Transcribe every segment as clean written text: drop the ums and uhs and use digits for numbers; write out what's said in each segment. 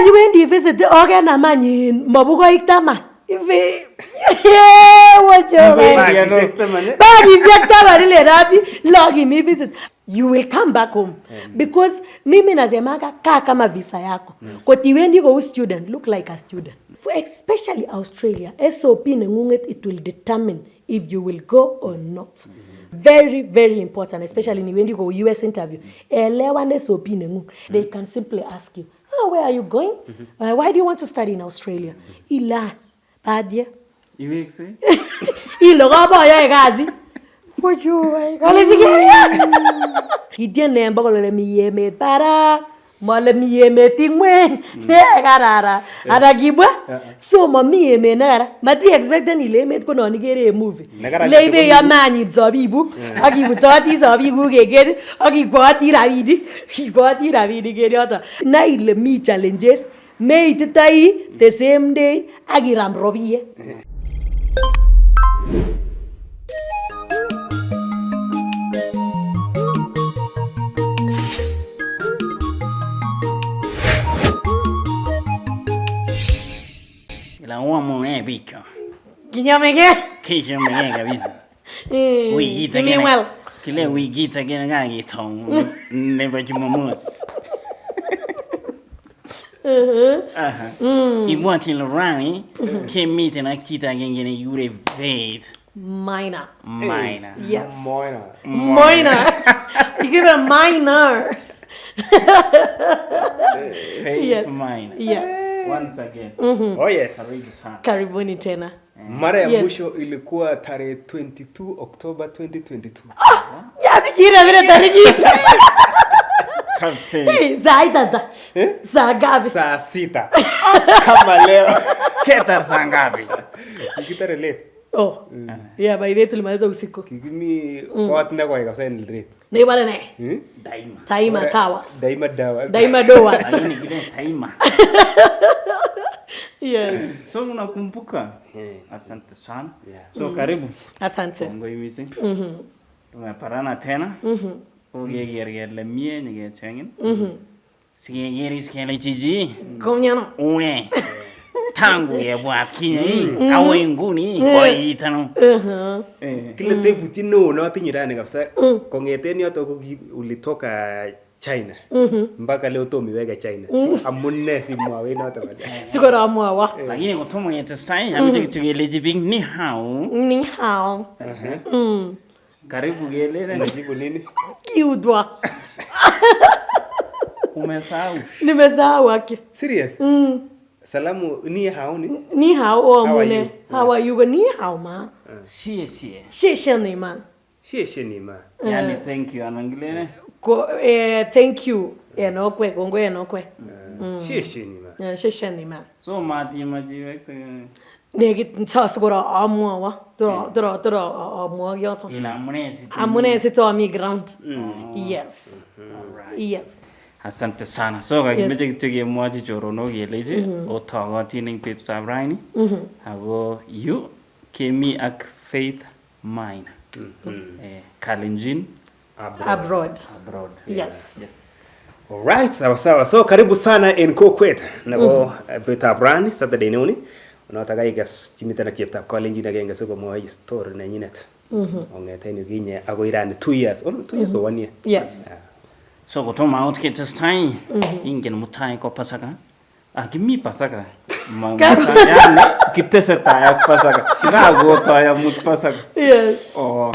you went to visit the organ a man in Mabugoik Taman. You will come back home because mimi nasemaga kaa kama visa yako. Koti wendi go student look like a student. For especially Australia, SOP nengunget it will determine if you will go or not. Very, very important, especially when you go US interview. SOP nengung. They can simply ask you, where are you going? Why do you want to study in Australia? Ila, padia. You explain? Ilo gaba ya gazi. What you? Kale sikia. Hidia nemba kole mi yeme para. Mole mi yeme tingwen. Ne garara. Ada gibwa. So mami yeme nagara. Mati expecting ile met ko no nigere movie. Lebe ya mani zobibu. Agibu toti zobibu gegere. Agibwati ravidi. Gibwati ravidi geriota. Na ile mi challenges. May titai the same day agiram robie. La uomo è picco. Kinyamege? Kinyamege kabisa. Wigita kile wigita kile ngagi tong neba jumamus. Ibwati lorani ke meeting akita gengene yure faith. Maina. Yes. Maina. You give it a minor. Yes. Maina. Yes. Once again. Oh yes. Karibuni tena. Mara ya mwisho ilikuwa tarehe 22 October 2022. Ya dikira vile tariki. Captain. Zaida. Zagabi. Saa 6. Kama leo. Keta saa ngapi? Ikitare late. Oh. Yeah, by the tulimaliza usiku. Kigimi kwa tena kwa kabisa ni late. Ni wala ne. Taima Towers. Daima Doors. Lakini kile taima. Yes. So unakumbuka? Asante sana. So karibu. Asante. Ngo imisi. Tumeparana tena. Ugegergerle mie nigechengin. Sigegeri skele jiji. Komnyano. Une. Tangu ya bwat kinya awenguni koitano. Kile tebuti no tinyirani kabisa. Kongeten yoto ulitoka China. Mpaka leo tomiweka China. Amune si mwawe noto baadaye. Siko ramwa wa. Lakini kutomo yete style hamjikigele jibing ni hao. Ni hao. Karibu gelele najibu nini? Kiudwa. Umesahau. Nimesahau wake. Serious? Salamu ni hao ni? Ni hao o mune. How are you? Ni hao ma. Xie. Xie ni man. Xie. Yani thank you anangilene. Thank you. Enokwe kongo enokwe. Xie ni ma. Xie ni ma. So mati vekta. Negit sasgora amwa wa. Dra amwa yata. Ila amunesi to mi ground. Yes. Yes. Asante sana. So kakimete kitege mwaji chorono geleje otagoti ning pet sabraini. Ago you kemi ak faith mine. Kalenjin abroad. Yes. All right, sawa. So karibu sana in Kokwet. Nabo beta brand Saturday noni. Unataka igas chimita na kiepta Kalenjin agenge soko mo story na nyinet. Ongete ni kinye ago irani 2 years. 2 years or 1 year. Yes. So kutoma out kitastai ingen mutai ko pasaka. Kimi pasaka. Yani kitese taya pasaka. Ngago taya mut pasaka. Yes. Oh.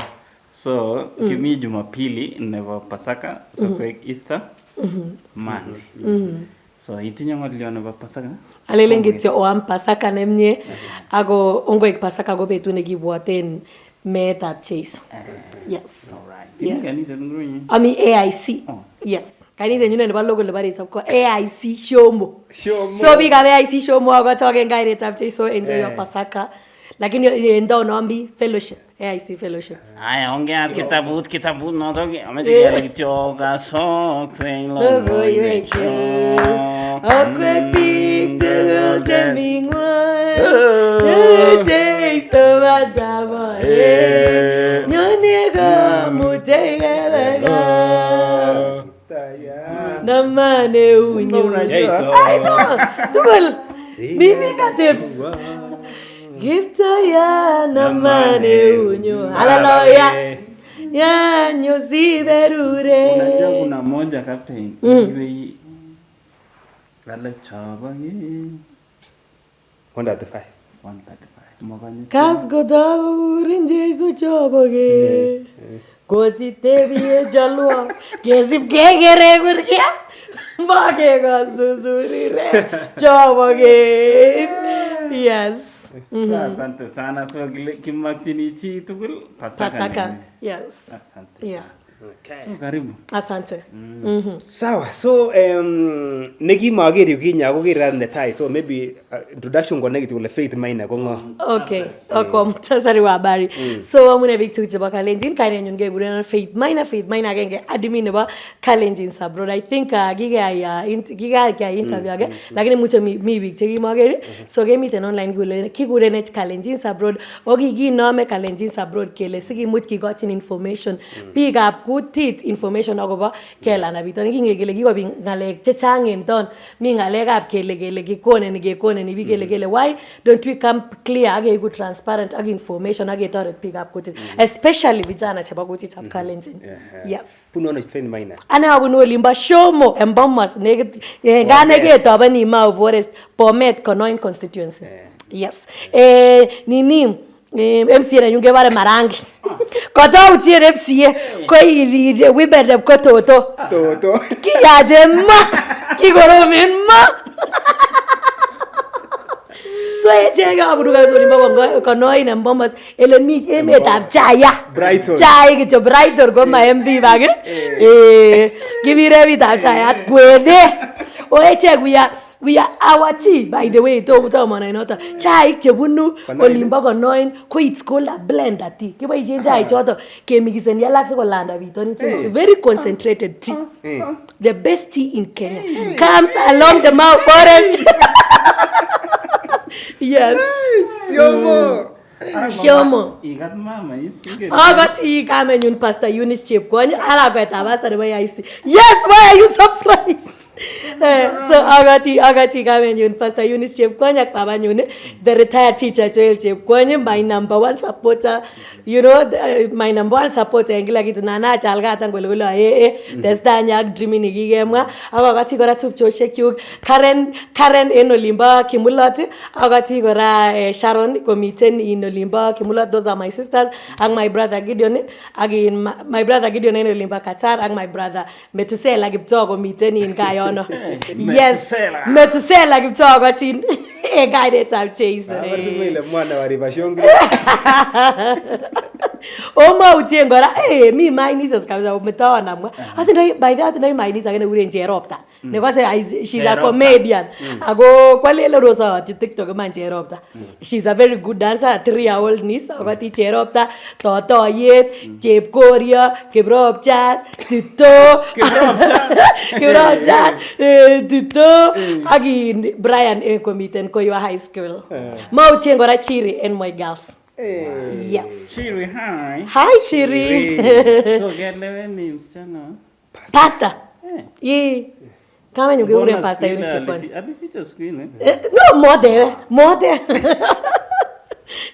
So kimi Jumapili never pasaka so quick Easter. Monday. So itinya ngodliona never pasaka. Alelengitio o pasaka nemnye ago ongo pasaka go betu negibwaten meta chase. Yes. All right. Yeah. AIC. Yes. Kani zenyune neba logo lebari sabko AIC shomo. So big AIC shomo ago talking guy chapter so enjoy your pasaka. Lakini ndo nombi fellowship. AIC fellowship. Aya ongea kitabut no toki amejigela kitoga so kwelo. Okwe pik to temingwa. So badaba. Nyonega mutegaga. namane unyo. Tugul. Mimi katips. Giptaya namane unyo. Hallelujah. Ya nyosi berure. Unajua kuna moja captain. Iwe wale chabage. 135. Kas godago rinjesu chabage. Koti tebiye jalwa. Kesip kegere gurya. Bage gasudurire. Chabage. Yes. Asante sana. So kimaktini chi tugul Pasaka. Yes. Asante. Yeah. Okay. So karibu. Asante. Sawa. So neki mageri ukinya ko kira netai. So maybe introduction ko negative le Faith Maina ko ngo. Okay. Oko mtasari wa habari. So amune big tuch ba Kalenjin kare nyunge gure Faith Maina genge admin ba Kalenjin sabro. I think giga ya interview age lakini mucho mi big chegi mageri. So ge miten online gule ki gure ne Kalenjin sabro ogi gi nome Kalenjin sabro kele sigi much ki got information pick up kutit information agoba kela na bitoni kingegele gigo ngalek chechang en ton mi ngalek ab kele gikone ni bigele why don't we come clear age good transparent age information age toret pick up kutit especially vijana chaba kutit ab Kalenjin. Yes Puno na Faith Maina ana abuno limba shomo embomas negative ngane ge tobani ma forest Bomet Konoin constituency. Yes nini MCA na yunge bare marangi kota utie FCA ko iri wibere ko toto kiyaje ma kigoromen ma so ejega aburuga zori mbongo Konoin na Bomas ele mi emetab chaya Brighton chai kicho Brighton go ma MB bage gibire bitab chaya kwede o eche we are our tea by the way to mona inota chai chebunu olimba Konoin ko it's called a blender tea kiboisie chai choto kemikisen yalak ko landa bitoni it's very concentrated tea the best tea in Kenya comes along the Mau Forest. Yes Shomo Igat mama isinge. Got ikamenyun Pastor Eunice Chepkwony ala kweta pastor the way I see. Yes, why are you surprised? So agati ikamenyun Pastor Eunice Chepkwony ak baba nyun the retired teacher Joel Chepkwony my number one supporter, you know, my number one supporter ngila kitu nana chalga tangolo testanya ak dream ni gigemwa agati kora tupchoshek yuk Karen en olimba Kimulot agati kora Sharon komiten in olimba Kimulot. Those are my sisters and my brother Gideon again my brother Gideon in olimba Qatar and my brother Metusela Giptogo komiten in Gayono. Yes Metusela Giptogo tin a guy that I've chased mwana wa ribashongi Oma utiengora mi my nieces kabisa umetawa namwa hata by that my niece agene ure njeropta because she's a comedian ago kwalelo rosa TikTok man njeropta she's a very good dancer, a 3-year-old niece agati njeropta totoyet chepkoria kibropchat tito kibropchat tito agi Brian komiten Koywa High School ma utiengora Chiri and my girls. Yes. Chiri, hi. Hi, Chiri. So get the names, channel. Pastor. Yeah. Come and you go to Pastor Eunice Chepkwony. At the feature screen, No, more there.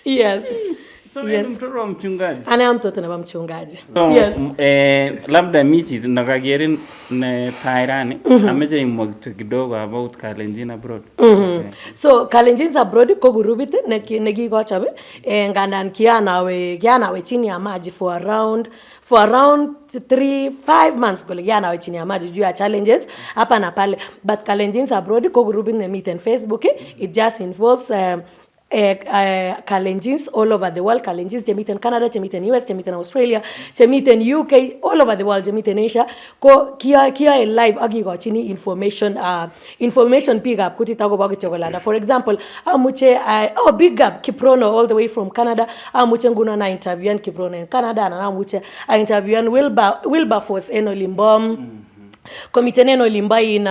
Yes. So yes. Ana mtoto na mchungaji. So, yes. Labda michi nakageri na Tairani ameje imwagtu kidogo about Kalenjin abroad. So Kalenjin abroad ko gurubit nekikochabe ngandan kianawe chini ya maji for around 3-5 months kule kianawe chini ya maji juu ya challenges hapa na pale, but Kalenjin abroad ko gurubit ne meet on Facebook. It just involves Kalenjins all over the world. Kalenjins they meet in Canada, they meet in US, they meet in Australia, they meet in UK, all over the world, they meet in Asia. Ko kia live agi go chini information pick up kuti tago bagi chokolada. For example, amuche big up Kiprono all the way from Canada. Amuche nguna na interview Kiprono in Canada na amuche interview Wilberforce eno limbom. Komite neno limba in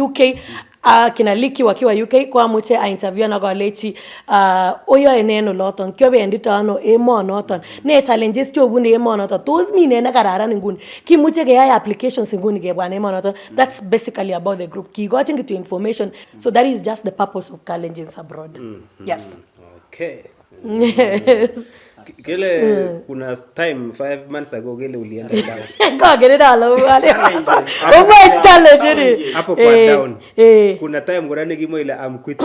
UK kina Liki wakiwa UK kwa muche a interview na kolechi oyo eneno loton kyobendito ano emonoton ne challenges chobune emonoton tos mine ne kararan nguni kimuche keyai applications nguni kebwan emonoton. That's basically about the group kigochin kitu information, so that is just the purpose of Kalenjins abroad. Yes. Okay. Yes. Kile kuna time 5 months ago kile ulienda down. Kagerera lo wale. Oh, challenge ni. Hapo kwa down. Kuna time ngorane kimo ile am quit.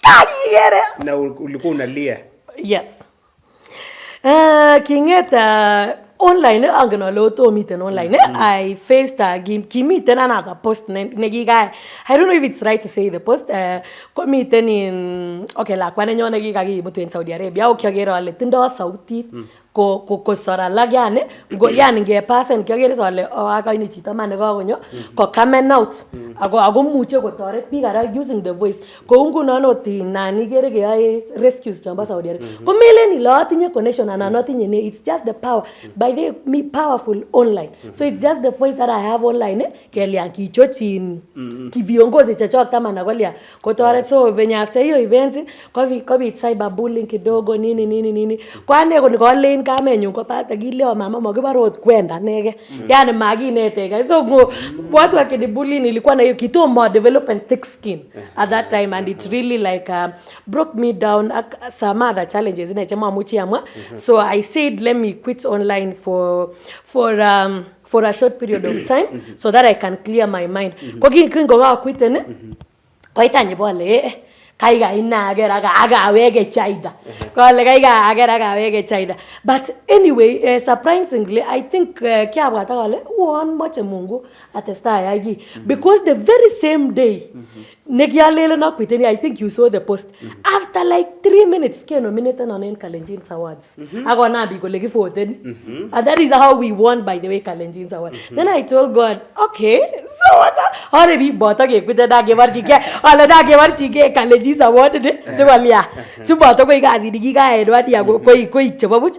Kagere. Na ulikuwa unalia. Yes. Kingeta online angena loto miten online. I faced kimiten another post negiga. I don't know if it's right to say the post komiten in okay la kwana nyone gigagi mutu in Saudi Arabia ukiagera ale tindo sauti ko sora lagyane go yani ngepasen kiagere sole akaini chito mane kagonyo ko come out ago muche kotoret biik ara using the voice ko nguno oti nani gere geyae rescues chamba Saudi Arabia ko meleni la tinye connection ana nothing ne, it's just the power by the me powerful online. So it's just the voice that I have online kelia kichochin kiviongozi chachok kama nagolia kotoret. So venye after hiyo event COVID cyberbullying kidogo nini kwani ko kamenyu ko pasta gileo mama makibarot kwenda nege yani maginetega. So watu wakinibully nilikuwa na hiyo kitu more development thick skin at that time, and it's really like broke me down some other challenges in chama muchi amwa. So I said let me quit online for a short period of time so that I can clear my mind. Ko kingo ga quit ne ko itanye bole kaiga inagera aga wege chaida kole kaiga agera wege chaida. But anyway, surprisingly I think kiabwata kole won moche Mungu atesta yagi because the very same day negialele na kwiteni, I think you saw the post after like 3 minutes ke nominated on Kalenjins Awards agona bi kole gifoten and that is how we won, by the way, Kalenjins Award. Then I told God, okay, so what's already bota ke kwite da ge warchi ke ala da ge warchi ke Kalenjins Award de so walia so bota ko igazi digi ga Edward ya ko chebobuch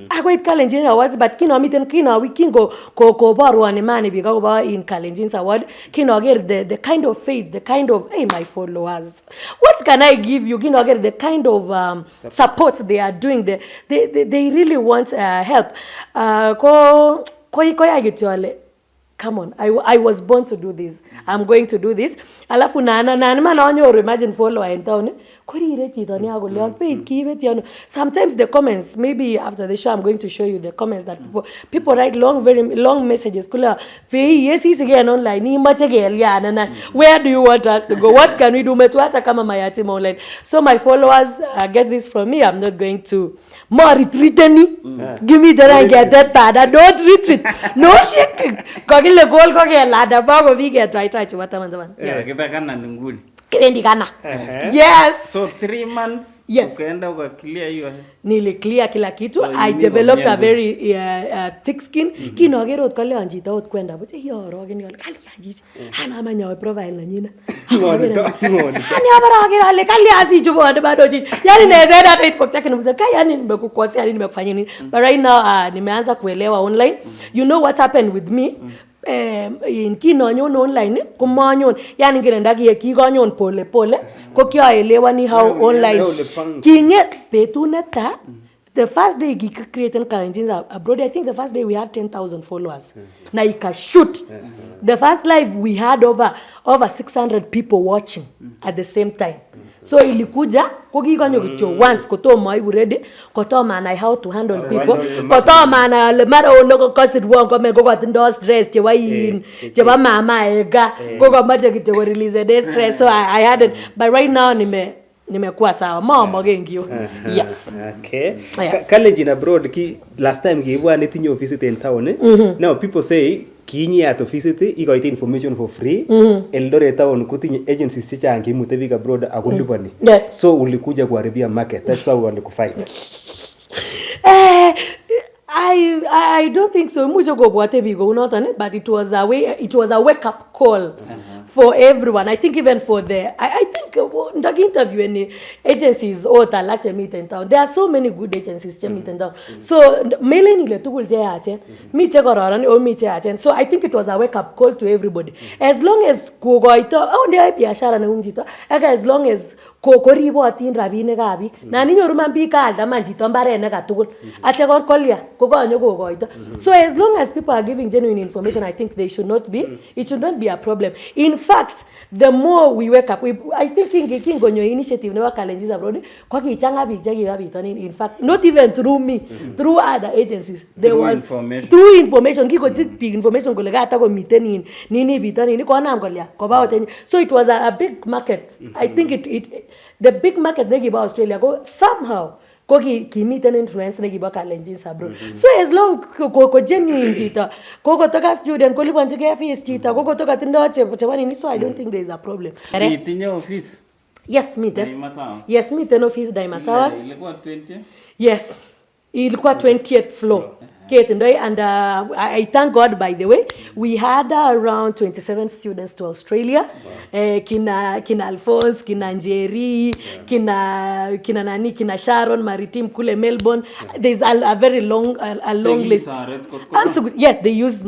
ago Kalenjins Awards. But kinomiten kingo ko barwani mane bi ko ba in Kalenjins Award kinoger the kind of faith, the kind of my followers, what can I give you? Get the kind of support they are doing. They really want help. Come on, I was born to do this. I'm going to do this. Alafu na man onyo imagine follower in town. Sometimes the comments, maybe after the show I'm going to show you the comments that people write very long messages. Yes, he's again online. Where do you want us to go? What can we do? Online. So my followers get this from me. I'm not going to more retreat any. Give me the right, get that bad. I don't retreat. No shaking. Kogile goal kogile ladder bago we get right to what I'm. Yes. Yes. So 3 months. Yes. Ukaenda clear hiyo. Nili clear kila kitu. So I developed a very thick skin. Kinogero kale anjita ot kwenda but hiyo roge ni kali anjita. Hana manya profile na nyina. Hani abara ale kali azi jubo de bado ji. Yani naweza hata ipokea kina kaya yani nimekukosea yani nimekufanyia nini. But right now nimeanza kuelewa online. You know what happened with me? In kinonyon online kumonyon yani ngerendagi kigonyon pole ko kyaelewa ni how online kinget betuneta. The first day he created Kalenjins abroad, I think the first day we had 10,000 followers. Na ika shoot. The first live we had over 600 people watching at the same time. So ilikuja kokigonyo kityo once kotomo iku ready kotomo na how to handle people kotomo na le mara ono cause it won't come go kotindo stress cheba cheba mama ega kokomache kityo ko release the stress. So I had it, but right now nimekuwa sawa mama gengio. Yes. Okay. Yes. Kalenjin abroad last time kiibwa netinyo visit in town now people say kinyi at visit ikoite information for free. Eldoret town kutinye agencies chechang kimute biik abroad akulipani. Yes. So ulikuja kuharibia market, that's how we fight. I don't think so. Mucho go bwate bigo nothing, but it was a wake up call for everyone. I think even for I think ndaki interview any agencies or like meet in town. There are so many good agencies meet in town. So mailing ile tukul je achen. Me che kororon or me che achen. So I think it was a wake up call to everybody. As long as kogoito ndio biashara na unjito. As long as kokoribotin rabinikab biik. Na ninyoru man biik alda man chito mbarenik katugul. Ache kon kolya kokonyo kogoito. So as long as people are giving genuine information, I think it should not be a problem. In fact, the more we wake up, I think kingonyo initiative never challenges abroad, kwa kichanga biik chekibabitonin. In fact, not even through me, through other agencies. There was through information. Kiko big information kole kata ko miten nini bitonin ko anam kolya koba hotel. So it was a big market. I think the big market nekiba Australia go somehow ko kimiten influence nekiba challenges abroad. So as long ko genuine chito ko toka student ko lipanji ke fees chito ko toka tindo chebo nini, so I don't think there is a problem. Itinye office? Yes, yes, miten office Daima Towers. Ilikuwa 20? Yes, ilikuwa 20th floor. And I thank God, by the way, we had around 27 students to Australia. Kina Alphonse, kina Njeri, kina Nani, kina Sharon, Maritime, kule Melbourne. There's a very long list. Yes, they used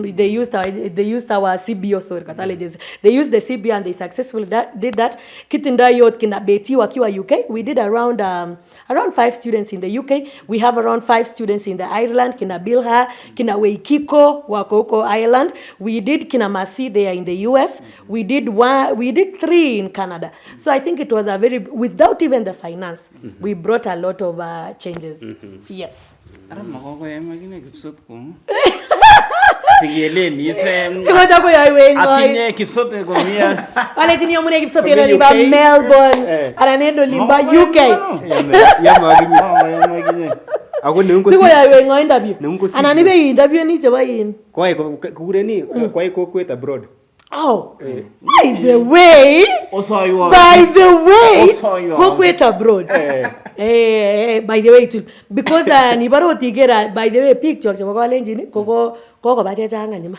our CBO, sorry, Catalogies. They used the CBO and they successfully did that. Kitinda yot kina Betty wakiwa UK. We did around 5 students in the UK. We have around 5 students in the Ireland, kina Bilha, kina Weikiko, Wakoko, Ireland. We did kina Masi there in the US. We did 3 in Canada. So I think it was without even the finance, we brought a lot of changes. Yes. Sigileni isem. Sikwenda ko yawe ngoy. Atinye kipsote komia. Wale chini yamune kipsote yo liba Melbourne. Ananendo liba UK. Yamaginye. Ako nungu si. Siko yawe ngoy interview. Ananibe interview ni cheba yin. Kwa kureni kwa Kokwet abroad. Oh, by the way, Kokwet abroad. By the way, because nibaro tigera, by the way, picture chama kwa lenjini, koko bache changa nyima.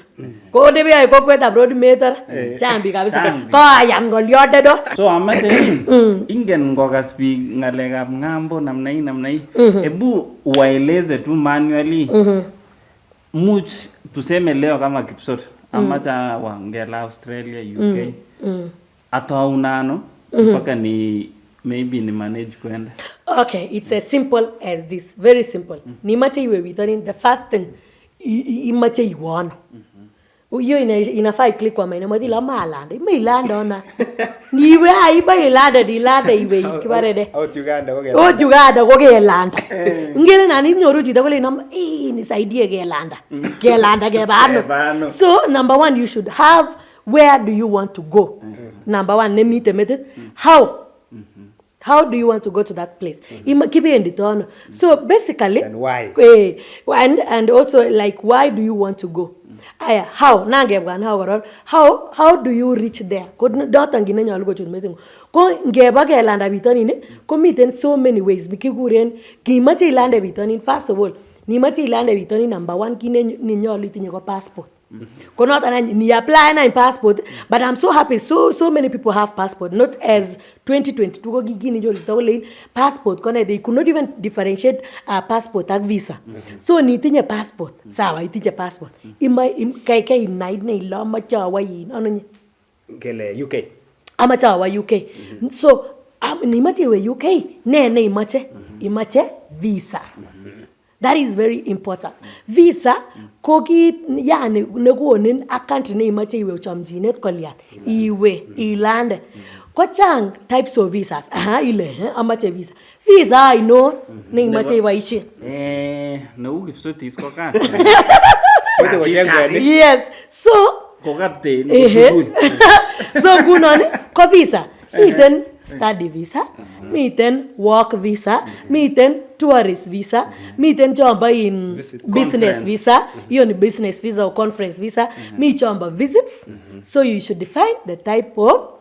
Ko debi ay Kokwet abroad meter, chambi kabisa. Ko ayam golyote do. So amate ingen ngogas bi ngalekab ngambo namnai. Ebu waeleze tu manually. Much tuseme leo kama Kipsot. Amacha wangela Australia, UK. Ato unano mpaka ni maybe ni manage kwenda. Okay, it's as simple as this. Very simple. Ni mache iwe within the first thing imache iwana. Uyo inafai click kwa Maina modi la malanda. Mailanda ona. Niwe aiba ilanda iwe kibarede. Uganda goge landa. Ngene nani nyoru chita kole nisaidie ge landa. Ge landa ge bano. So number 1, you should have where do you want to go? Number 1, name the method. How do you want to go to that place? So basically, and why? And also like why do you want to go? How do you reach there? Ko ngeba ke landa bitoni ko miten so many ways bikiguren kimache ilande bitoni. First of all, ni mache ilande bitoni number 1 kine ni nyolu itinye ko passport. Not ni apply na passport, but I'm so happy so many people have passport, not as 2022 go gigini jo litole passport kone they could not even differentiate passport and visa. So ni tinye passport sawa itinye passport kai night ne ilo machawa yin ano ngele UK amachawa UK. So ni mache we UK ne imache visa. That is very important. Visa koki yani negonin a country ne imache iwe uchamjinet kolyan iwe ilande ko chang types of visas. Amache visa I know ne imache iwaishi no Kipsot is ko ka. Yes, so ko kapte so gunon ko visa. Miten study visa, miten work visa, miten tourist visa, miten chomba in business visa, hiyo ni business visa or conference visa, mi chomba visits. So you should define the type of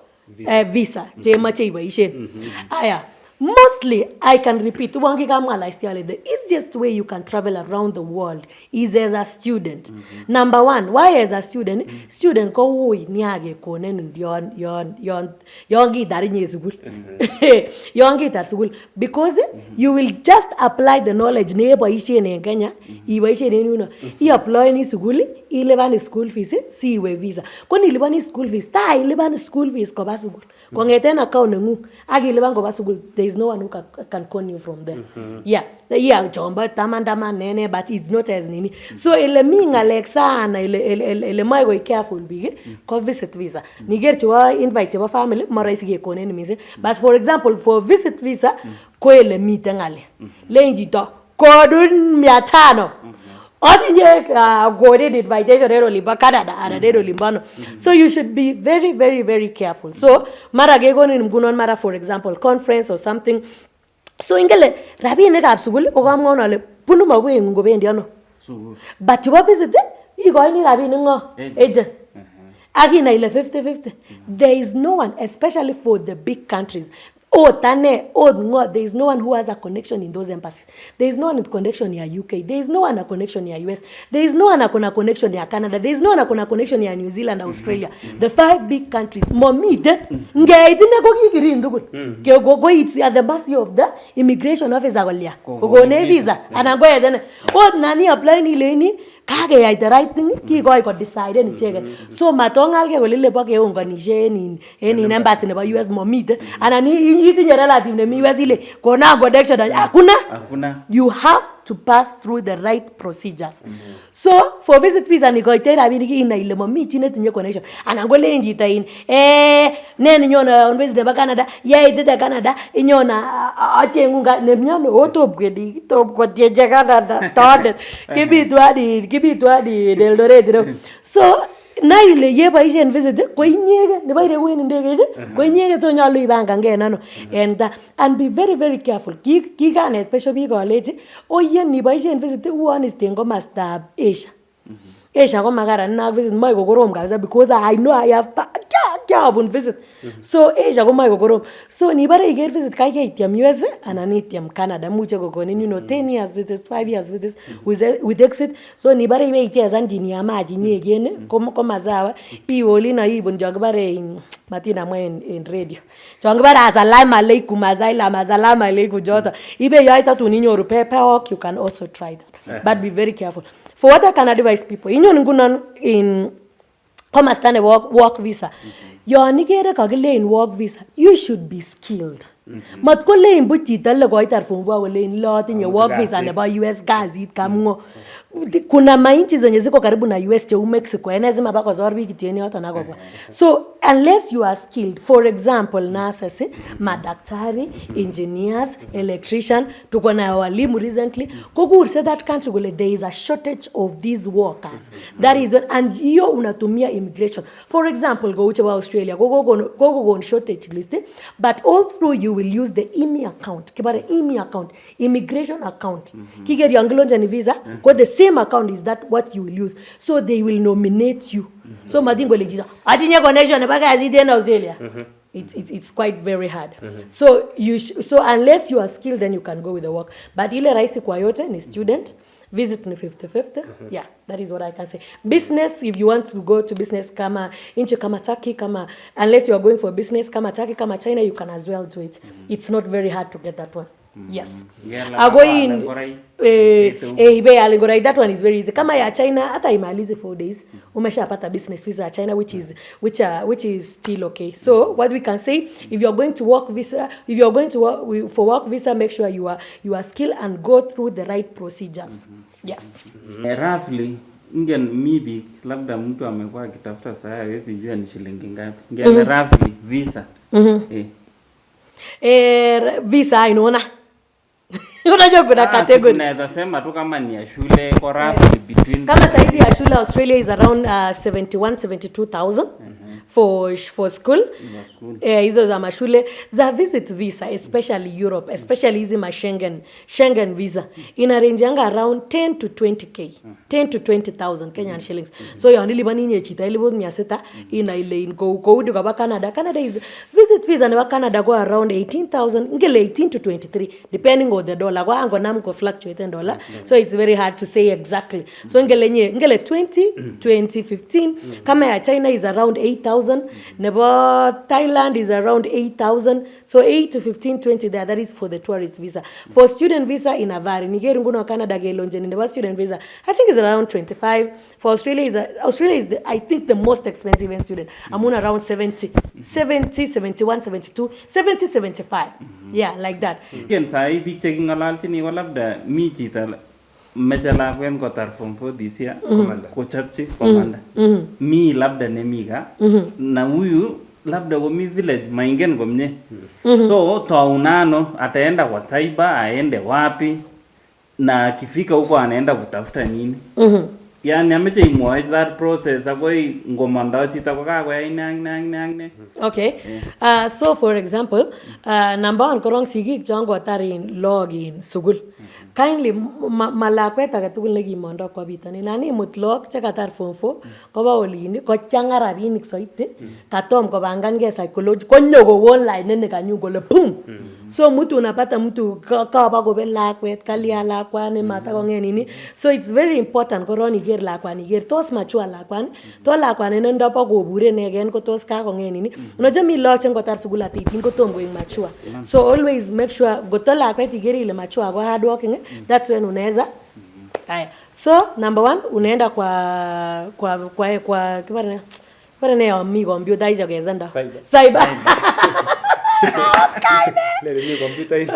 visa che mache ibaishen. Aya, Mostly, I can repeat, the easiest way you can travel around the world is as a student. Number one, why as a student? Student ko woi niage konen yon gitari nye school. Yon gitar school. Because you will just apply the knowledge ne ishi in Kenya, ishi in you apply in school, ilebani school fees, si we visa. Koni ilebani school fees, ta ilebani school fees ko ba school. Kongeten account ngu, agi ilebani ko ba school. There is no one who can con you from there. Yeah, jomba tamandama nene, but it's not as nini. So ele minga lexana ele mai go careful big ko visit visa. Niger chwa invite your family mara isige konen mise. But for example, for visit visa ko ele mitengale. Lenji to kodun 500. Go did invitation Canada and so you should be very, very, very careful. So mara gegon in Gunon Mara, for example, conference or something. So ingele rabi negab sugul ko gamon ale punu mawe ngobe ndiano. But you visit you go ni rabi ngo agent. Agina ile 50-50. There is no one, especially for the big countries. There is no one who has a connection in those embassies. There is no one with connection in UK. There is no one a connection in US. There is no one a connection in Canada. There is no one a connection in New Zealand, Australia. The 5 big countries. Mommy, go it's at the mercy of the immigration officer. Go ne visa. And I go then. Nani apply ni leni. Kage ya the right thing ki go got decide ni chege so matonga ke golile pa ke unganishe ni embassy ne ba US momite anani yiti ni relative ne US ile kona go connection akuna you have to pass through the right procedures. So for visit visa ni go itera bi ni ina ile momite ne tinye connection anangole njita in ne nyona on visit ba Canada ya ite Canada inyona achengunga ne mnyano oto bgedi to ko tieje Canada tode kibitwadi Eldoret. So na ile ye ba ije visit ko inyege ne ba ire wen ndege ko inyege to nyalo ibanga ngena no and be very, very careful ki kanet pesho bi college oye ni ba ije visit one is tengo master Asia. Asia ko magara na visit mai go gorom kabisa because I know I have visit. So Asia ko mai go gorom. So ni bare iger visit kai ke itiam US and ani itiam Canada muche go konin 10 years visit 5 years visit with exit. So ni bare ibe icheza ndini ya maji nyegene ko mazawa iwoli na ibon jogbare in Matina mwe in radio. Jogbare assalamu alaikum assalamu alaikum jota. Ibe yaita tu ninyo paperwork, you can also try that. But be very careful. For what I can advise people, in come stand work visa. Your nigere kagile in work visa, you should be skilled. Mat ko le in buti talle go itar fun wa le in lot in your work visa ne ba US gas it kamungo. Kuna mainchi zenye ziko karibu na US che Mexico enezima bako zorbi kiteni hata nago. So unless you are skilled, for example nurses, madaktari, engineers, electrician, tuko na walimu recently kogur said that country gole there is a shortage of these workers. That is and hiyo unatumia immigration. For example go uche wa Australia go on shortage list, but all through you will use the IMI account. Kibare IMI account, immigration account. Kigeri Anglonja ni visa, the same account is that what you will use. So they will nominate you. So madingo lejiza. Adinya connection baga azidi in Australia. It's quite very hard. So so unless you are skilled then you can go with the work. But ile raisi kwa yote ni student. Visit ni 50-50. Yeah, that is what I can say. Business, if you want to go to business kama inchi kama Turkey kama unless you are going for business kama Turkey kama China, you can as well do it. It's not very hard to get that one. Yes. I go in that one is very easy. Kama ya China hata imalize 4 days umeshapata business visa ya China which is still okay. So what we can say, if you are going to work visa, if you are going to work for work visa, make sure you are skilled and go through the right procedures. Yes. Roughly ingen maybe labda mtu amekuwa akitafuta saa hawezi jua ni shilingi ngapi. Ingen roughly visa. Visa inaona unajua kuna category. Unaweza sema tu kama ni ya shule kwa roughly between kama saizi ya shule Australia is around 72,000. for school. School. Hizo za mashule za visit visa, especially Europe, especially hizi Schengen visa inarangeanga around 10 to 20k, 10 to 20,000 Kenyan shillings. So yon ilibani nye chita ilibu 600 ina ile go udi kwa Canada. Canada is visit visa ne Canada go around 18,000 ngele 18 to 23 depending on the dollar. Kwa ango nam ko fluctuate in dollar. So it's very hard to say exactly. So ngele 20 15 kama ya China is around 8,000, nebo Thailand is around 8,000. So 8 to 15 20 there, that is for the tourist visa. For student visa in a vary Nigeria nguno Canada gelonje nebo student visa I think is around 25. For Australia is I think the most expensive in student. I'm on around 70 71 72 70 75. Yeah, like that. Ken sai big checking alalchini ko labda mi chito mechala kwen kotar form 4 this year kochapchi commander mi labda nemiga na huyu labda komi village maingen komnye so taunano ataenda kwa cyber aende wapi na kifika huko anaenda kutafuta nini yani ameche imwoe that process akoi ngomanda chito ko kakoyai ne. Okay. So for example, number 1 korong sigik chongo tarin log in sugul. Kindly malakwet age tugul nekimondo kwa bitani nani mutlok che katar form 4 koba olini ko changa rabinik soite katom kobangange psychology konyo go online ne kanyu kole pum. So mtu unapata mtu kaba kobel lakwet kalia lakwani mata kongen nini. So it's very important korong iger lakwani iger tos machua lakwani to lakwani nendo pa kobure negen ko tos ka kongen nini. Unajua mi log chen kotar sugul at 18 ko tom going machua. So always make sure goto lakwet igeri ile machua kwa hard working. That's when unaweza. Haya. So number 1 unaenda kwa kibara ne mi computer hizo gezanda. Cyber. Le computer hizo.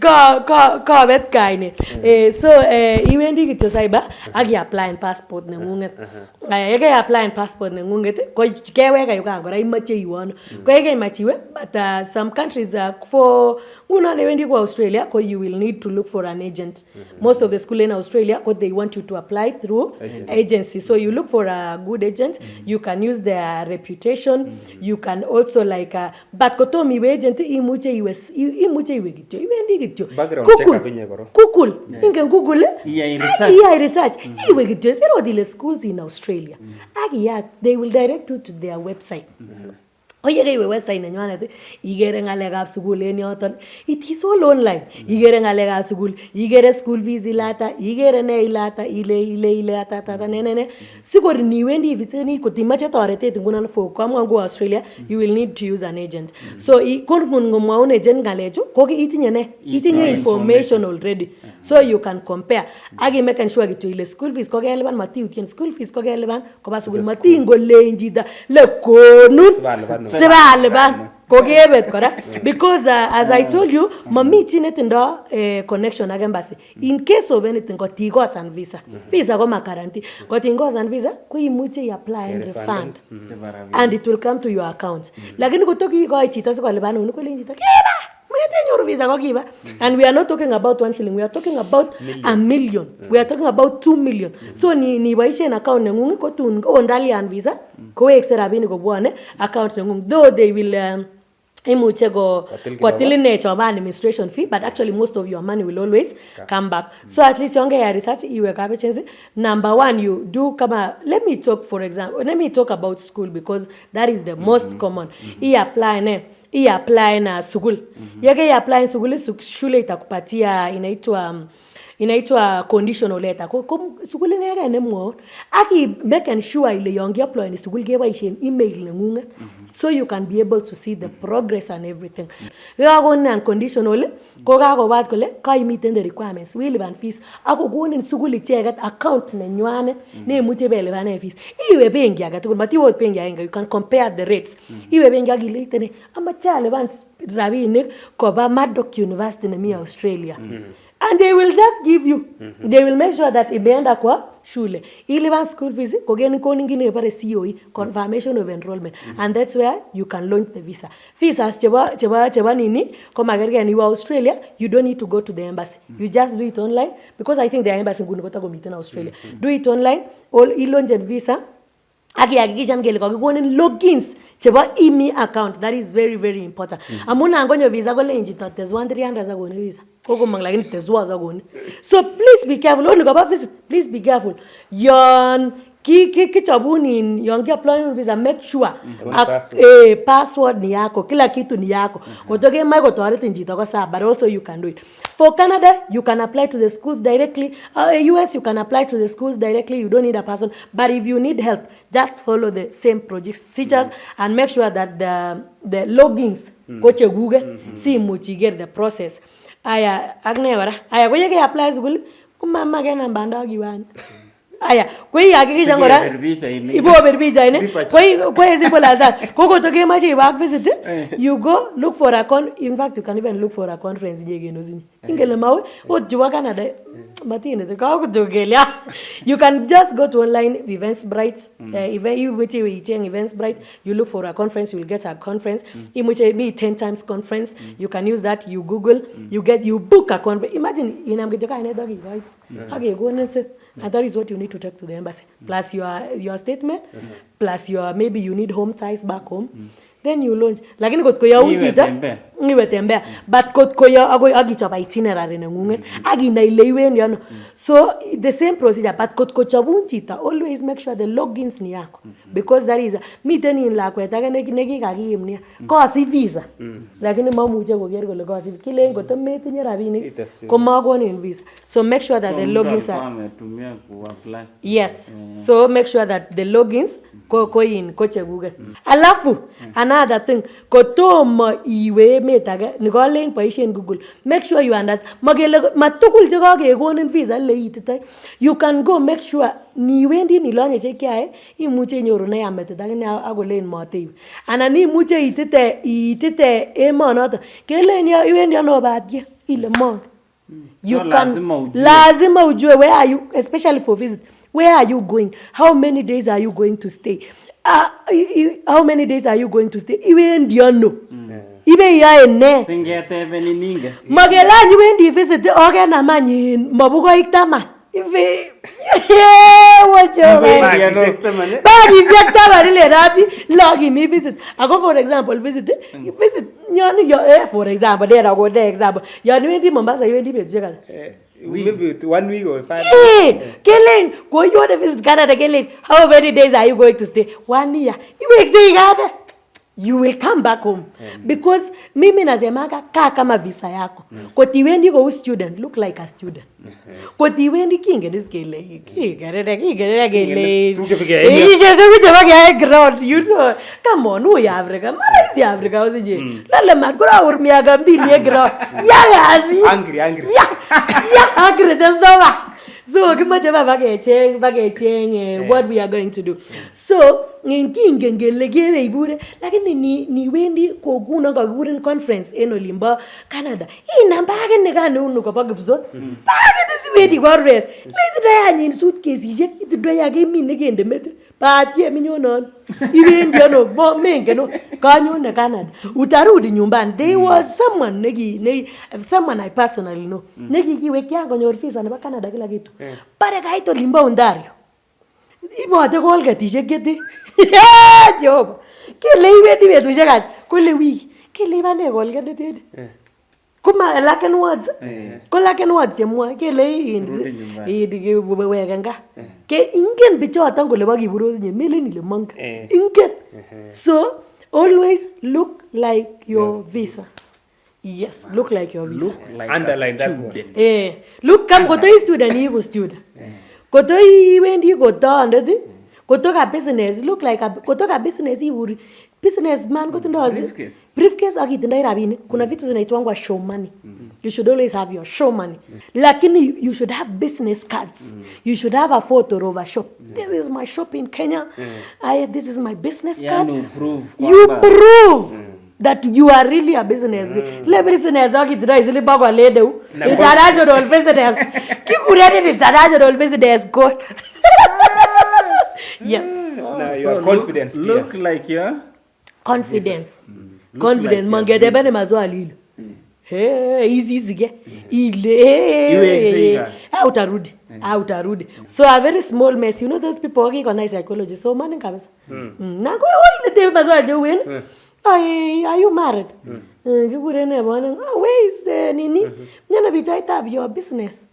Ka bet kaine. So iwendi kityo cyber agi apply passport nengunget. Yeke apply passport nengunget ko keweka yuka ngora imache iwono. Ko yeke imachiwe but some countries for una lewendi kwa Australia ko you will need to look for an agent. Most of the school in Australia ko they want you to apply through agency. So you look for a good agent, you can use their reputation, you can also like but ko to mi agent imuche iwe kityo iwendi kityo background check up yenye koro Google ingen Google yeah research iwe kityo zero the schools in Australia agi they will direct you to their website. Oye ke website nenywanet igere ngalekab sukul en yoton it is all online igere ngalekab sukul igere school fees ilata igere ne ilata ile tata ne sikor niwendi viteni kotimache toretet ngunan for kama go Australia you will need to use an agent. So kon ngomwaun agent ngalechu ko itinye information already so you can compare agi make sure kityo ile school fees ko keliban matiutien school fees ko keliban ko ba sukul matingo lenjida le konun Sibaliban kogebet kora because as I told you mami chinetindo connection ag embassy in case of anything kotigosan visa visa ko guarantee kotingosan visa ko imuche apply and refund and it will come to your account lakini kotoki ko chito sikoliban unko lenjita kiba mwetenyoru visa ko kiba and we are not talking about 1 shilling we are talking about a million we are talking about 2 million so ni boisien account nengung ko tun ondalian visa ko wekse rabinik ko bwane account nengung though they will imuche go tiline choba administration fee but actually most of your money will always come back so at least yonge ya research iwe ka chenzi number 1 you do kama let me talk about school because that is the most common apply na sukul yake apply sukul shule itakupatia inaitwa conditional letter ko sukul nege nemwo aki make sure ile yonge apply ni sukul keboisien email nengunget so you can be able to see the progress and everything yakon unconditional ko kakobat kole kaimiten the requirements will ban fees ako konin sukul icheket account nenywanet nemuche beliban fees iwe benki age tugul matiwot benki age you can compare the rates iwe benki akile itene amachale ban rabinik koba Murdoch University nemi Australia and they will just give you they will make sure that imeenda kwa shule iliban school fees kogeni koningine bare COE confirmation of enrollment and that's where you can launch the visa visas cheba nini kama gerge ni wa Australia you don't need to go to the embassy you just do it online because I think the embassy nguni kota go meet in Australia do it online all launch visa akihakikishan kele kakikonin logins chebo email account. That is very very important. Amun angonyo visa kolen chito teswan 300 sakoni visa kokomang lakini teswa sakoni. So please be careful. Only koba visit, please be careful. Yon kichabunin yon ki-apply visa, make sure password ni yako, kila kitu ni yako. Kotoke mai kotoretin chito ko sa, but also you can do it. For Canada, you can apply to the schools directly. US, you can apply to the schools directly. You don't need a person. But if you need help, just follow the same procedures and make sure that the logins go to Google, see much get the process. Aya agne wara. Aya ko yeke apply school, kumama ke namba ndagiwani. Aya, koi hakikisha ngora ibo berbija ine koi simple as that. Koko toke machi work visit, you go look for a in fact you can even look for a conference jege nozini ingele mawe ojuwa Canada matine te ka kujogelya. You can just go to online Eventbrite, Eventbrite, you look for a conference, you will get a conference. Imuche be 10 times conference, you can use that. You Google, you book a conference. Imagine inamgetoka ine dogi guys, age go nese. And that is what you need to take to the embassy. Plus your statement, plus maybe you need home ties back home. Then you launch. Lakini kot koya uchita, niwe tembea. But kot koya agichapa itinerary nengunget, agina ile iwe ndiano. So the same procedure. But kot kochabu uchita, always make sure the logins ni yako. Because that is meeting in la kweta negi kagi imnia. Kosi visa. Lakini mamuche koger kole kosi kile ngoto metinye rabinik komagoni in visa. So make sure that the logins are. Yes. So make sure that the logins ko in koche Google. Alafu another thing, kotomo iwe metage nikolen paishen Google, make sure you understand magele matukul che kakekonin visa le itite. You can go make sure ni wendi nilonye che kyae imuche inyoru na yametita akine akolen mateiwe anan imuche itite emonoto kelen iwendi ano batye ile monk. You can lazima ujue where are you, especially for visit. Where are you going? How many days are you going to stay? How many days are you going to stay? Iwe ndiano. Ibe ya ene. Singete veninga. Magela ni wendi visit oge na manyi mabugo iktama. Ibe wacho. Bagi sekta ile rati logi mi visit. I go for example visit nyani yo for example there I go there example. Yo ni wendi Mombasa yo wendi Bejega. Maybe 1 week or 5 days. Kelen, go you want to visit Canada, Kelen. How many days are you going to stay? 1 year. You will come back home. Because mimi nasemanga kaa kama visa yako. Koti wendi go student, look like a student. Koti wendi kinge diskele. Ground, you know. Come on, who Africa? Malaysia Africa usije. Lale mat kura urmiaga mbili ground. Yagazi. Angry. Angry that's no. So kimachema bagecheng what we are going to do. So ngengele ibure lakini ni wendi kokuna kaguren conference en olimba Canada. Namba age ne kan unu ko pagibzot. Bage this wendi gorre. Let daya in suitcase ije itu daya ge min ne gende met. Patie minyonon. Iwendi ano bo menge no kanyone Canada. Utarudi nyumbani. There was someone someone I personally know. Negi kiweki yango nyor visa ne ba Canada kila kitu. Pare kaito limba undario. Ibote kolgatishek geti. Job. Kele iwendi betushek ach kole wi. Kele bane kolgate tede. Kuma laken words. Ko laken words yemwa kele idige wekenga. Ke ingen bichoton kole bakiburo nye melen ile monk. Ingen. So always look like your visa. Yes, look like your visa. Like underline that one. Look come go to student you student. Go to wendi go down ndedi. Kutoka business look like kutoka business iburi businessman kotindo briefcase akitindai rabinik kuna vitu zinaitwa show money. You should always have your show money. Lakini you should have business cards. You should have a photo of a shop. There is my shop in Kenya. This is my business card. You prove that you are really a business. Le business akitindai isili bagwa ledeu. International business. Kikureni international business god. Yes. Now your confidence look like your confidence. Confidence. Mangede bene mazwali. izizike ile utarudi so a very small mess, you know those people wakikonai psychology so manin kabisa nako ile tebe maswali je win are you married kikure ne bwana where is nini nyana bichaitab your business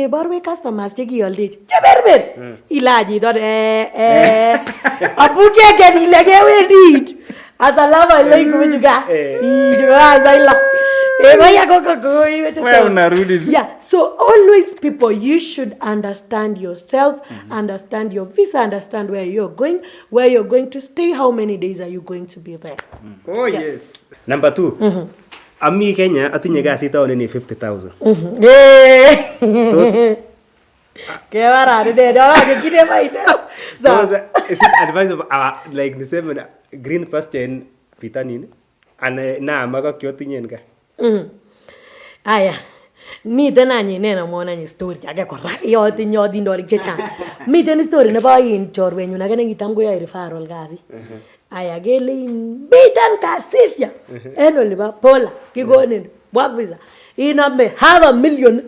borwe customers chekioldechi cheberber ilaji dot abuke kenile kewendi asalamu alaikum juga zaila yeah, so always people, you should understand yourself, understand your visa, understand where you're going to stay, how many days are you going to be there. Oh yes. Number 2. Ami Kenya atinye kasit taon ni 50,000. So is it advisable like the same green pasture in Pitani and na maga kyotinyen ka. Aya miten any nena mona ni story age kora yotin dorik chechang miten story nebo in chorwenyun age nekitam koyoe referral kasi aya kele miten kasisya en olibo Pola kikonin work visa inome $500,000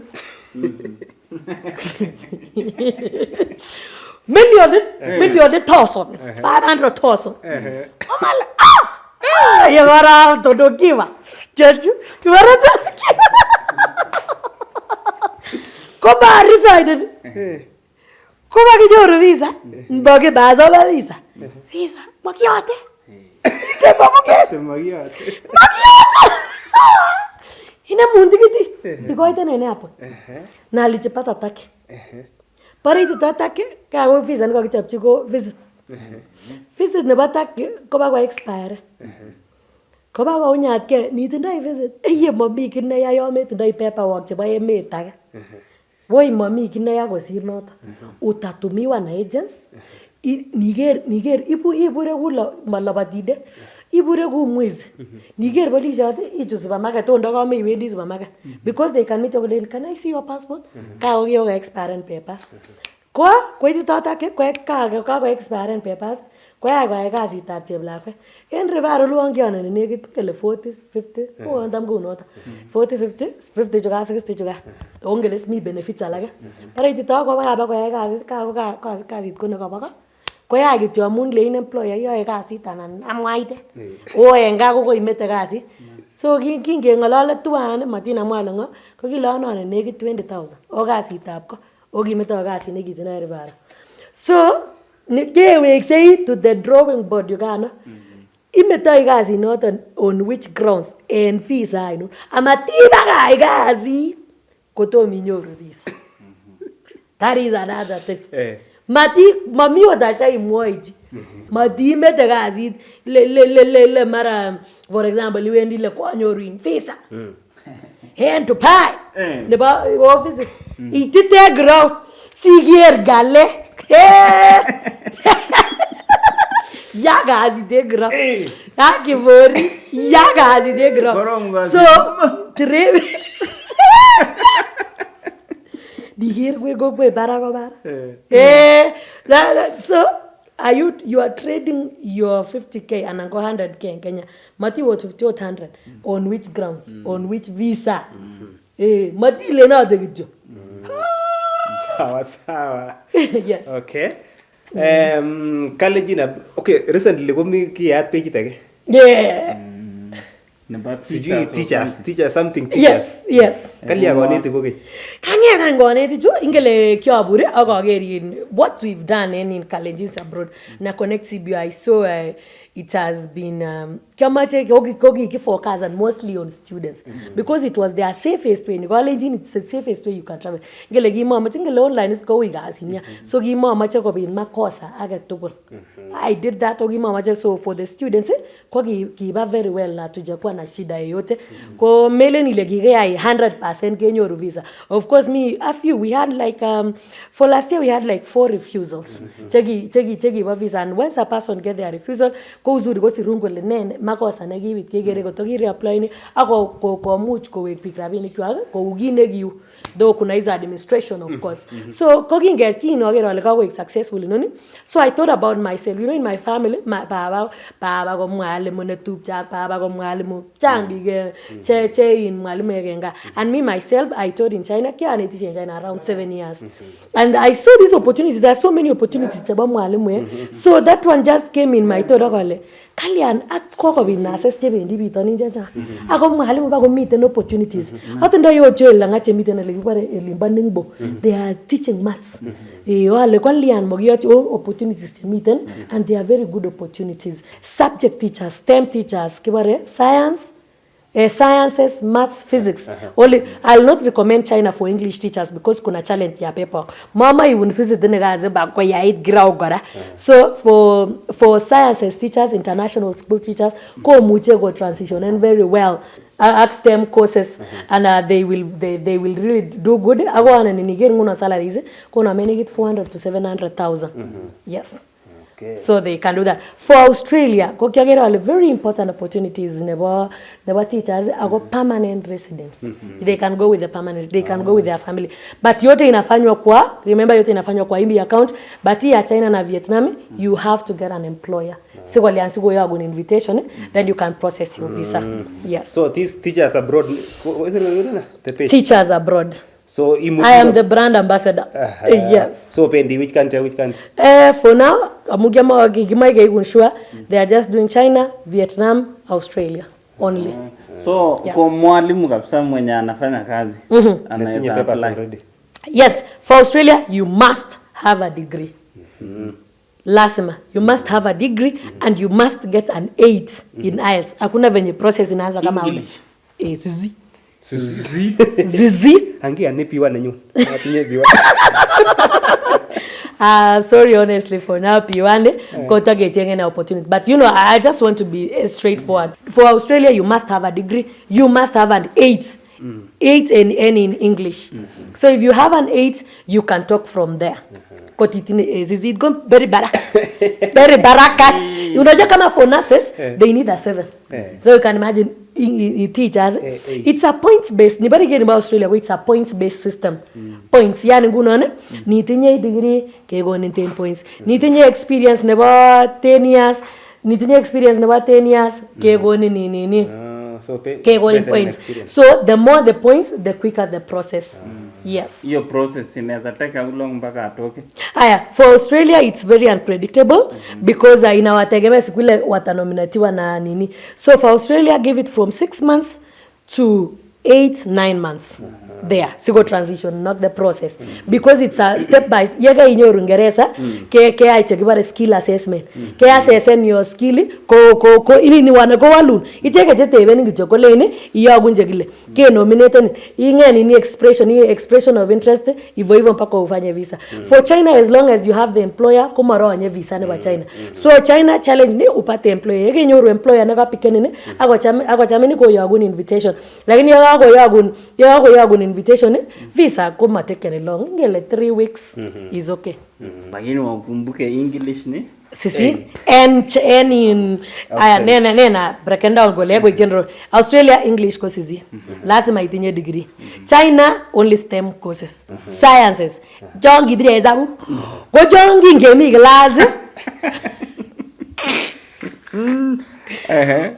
$1,000,000 $500,000 amala yagara todokiwa Jeju kiwarata koba resided koba kijoru visa mboge bazola visa makiote makiote ina mundi kiti dikoite nene hapo na alichepata take pariti take ka visa niko kichapchi ko visit nebo take koba kwa expire koba ko unyat ke nitindoi visit mami kin ne yayo metindoi paperwork chebo emet age woi mami kin ne yakosir noto utatumiwa na agents niger ibure kula malabatide ibure ku mwezi niger polisiot ichu supermarket ondo kame iwendi supermarket because they can meet you then can I see your passport ka okyo expire papers ko ititata ke ko expire papers koyai kasitab cheblakwe en referral luongione nekit kele 40 50 ondam kunoto 40 50 chuka 60 chuka ongele mi benefits alake para itito ko baba koyai kasit ko nekabaka koyai kityo amun lein employer yoe kasit anan amwaite enga ko imete kasit so kingengolole tuan matina mwalengo ko kilonone nekit 20,000 o kasitab ko okimeto kasit nekitinye referral so say to the drawing board Uganda imetoi kasit noton on which grounds and visa ino amatiba kasit kotom inyoru visa that is another thing mami otacha imwoiji mati mete kasit le mara for example iwendi le kwanyoru visa hand to pie nebo office itite ground sigier gale yagazi degra akivori yagazi degra so trebe digir go bara so you are trading your 50k and go 100k in Kenya mati what 50 or 100 on which grounds on which visa mati le na de gijo sawa yes okay Kalejina okay recently komi kiyat page age teachers something teachers yes kalia koneti koge kangeran koneti chu ingele kyabure akagerin what we've done in colleges abroad na connect CBI so it has been kamache kogi focus and mostly on students because it was their safest way in college it's the safest way you can travel ngele gi mama ngele online is go with us in so gi mama che ko bin makosa age tugul I did that ogi mama che so for the students ko gi ba very well na tujakuwa na shida yoyote ko mele ni le gi 100% kenyoru visa of course me a few we had like for last year we had like 4 refusals cheki ba visa and once a person get their refusal ko uzuri ko sirun kole ne makosa nekibit kekere koto kireapply ni ako komuch kowek biik rabinik kwak kou kit nekiu though kuna hizo administration of course. So kokinget kinoker ale kakoik successful inoni. So I thought about myself, you know, in my family, baba ko mwalimu netupcha, baba ko mwalimu changi che in mwalimu egenga, and me myself I taught in China, kianetisha in China around 7 years, and I saw these opportunities. There are so many opportunities chaba mwalimu so that one just came in my thought akale Kalian at kokobit nurses chebendi bitonin chechang ako mwalimu ba komiten opportunities atondo yo joel langa chemiten ele kibare elimba ningbo they are teaching maths wale kwalian mogiyochi opportunities chemiten and they are very good opportunities. Subject teachers, STEM teachers, kibare sciences, maths, physics. Only I'll not recommend China for English teachers because kuna challenge ya paper. Mama you will visit the negaze ba kwa ya it graugara. So for sciences teachers, international school teachers, ko muche go transition and very well. Ask them courses and they will really do good. Ago ana nigeri nguna salaries ko na make it 400 to 700,000. Yes. Okay. So they can do that. For Australia, kokiagera very important opportunities never teachers ago permanent residents. They can go with the permanent, they can go with their family. But yote inafanywa kwa, remember yote inafanywa kwa imbi account, but ya China na Vietnam, you have to get an employer. So waliansi go ya an invitation, then you can process your visa. Yes. So these teachers abroad, teachers abroad. So I am the brand ambassador. Yes. So Pendi, which country? For now, they are just doing China, Vietnam, Australia only. So kwa mwalimu kabisa mwenye anafanya kazi anaweza apply. Yes, for Australia you must have a degree. Lazima, you must have a degree and you must get an 8 in IELTS. Hakuna venye process inaanza kama English. Zizi. Hangi anepiwa na nyu. Sorry, honestly, for now, P1, kota getting an opportunity. But you know, I just want to be straightforward. For Australia, you must have a degree. You must have an 8. 8 and N in English. So if you have an 8, you can talk from there. Is it going very baraka? Very baraka. You know, kama for nurses, they need a 7. So you can imagine teachers. It's a points-based. Nobody get about Australia. It's a points-based system. Points. Yani ngunaone. Nitinye degree, kego ni 10 points. Nitinye experience never 10 years. Nitinye experience never 10 years. Kego ni. So points. So the more the points, the quicker the process. Yes. Your process inaweza take how long mpaka atoke? For Australia it's very unpredictable because inawategemea siku ile watanominatiwa na nini. So for Australia give it from 6 months to 8-9 months. There sigo transition, not the process, because it's a step by yega inyoru Uingereza ke aiche kibare skill assessment ke assess your skill ko ili ni wana go walun icheke jetebe ni gichokole ni iyagunje kile ke nominated ingeni ni expression of interest hivyo mpaka ufanye visa. For China, as long as you have the employer kumaro nye visa ne ba China. So China challenge ni upate employer yega inyoru employer na kapikene ni agochameni ko yagun invitation, lakini yagun invitation visa kuma take long ngele 3 weeks is okay. Lakini wakumbuke English ni sisi and in nena break down go lego general. Australia English courses lazima itinye degree. China only STEM courses. Sciences jongi birezabu go jongi ngemi class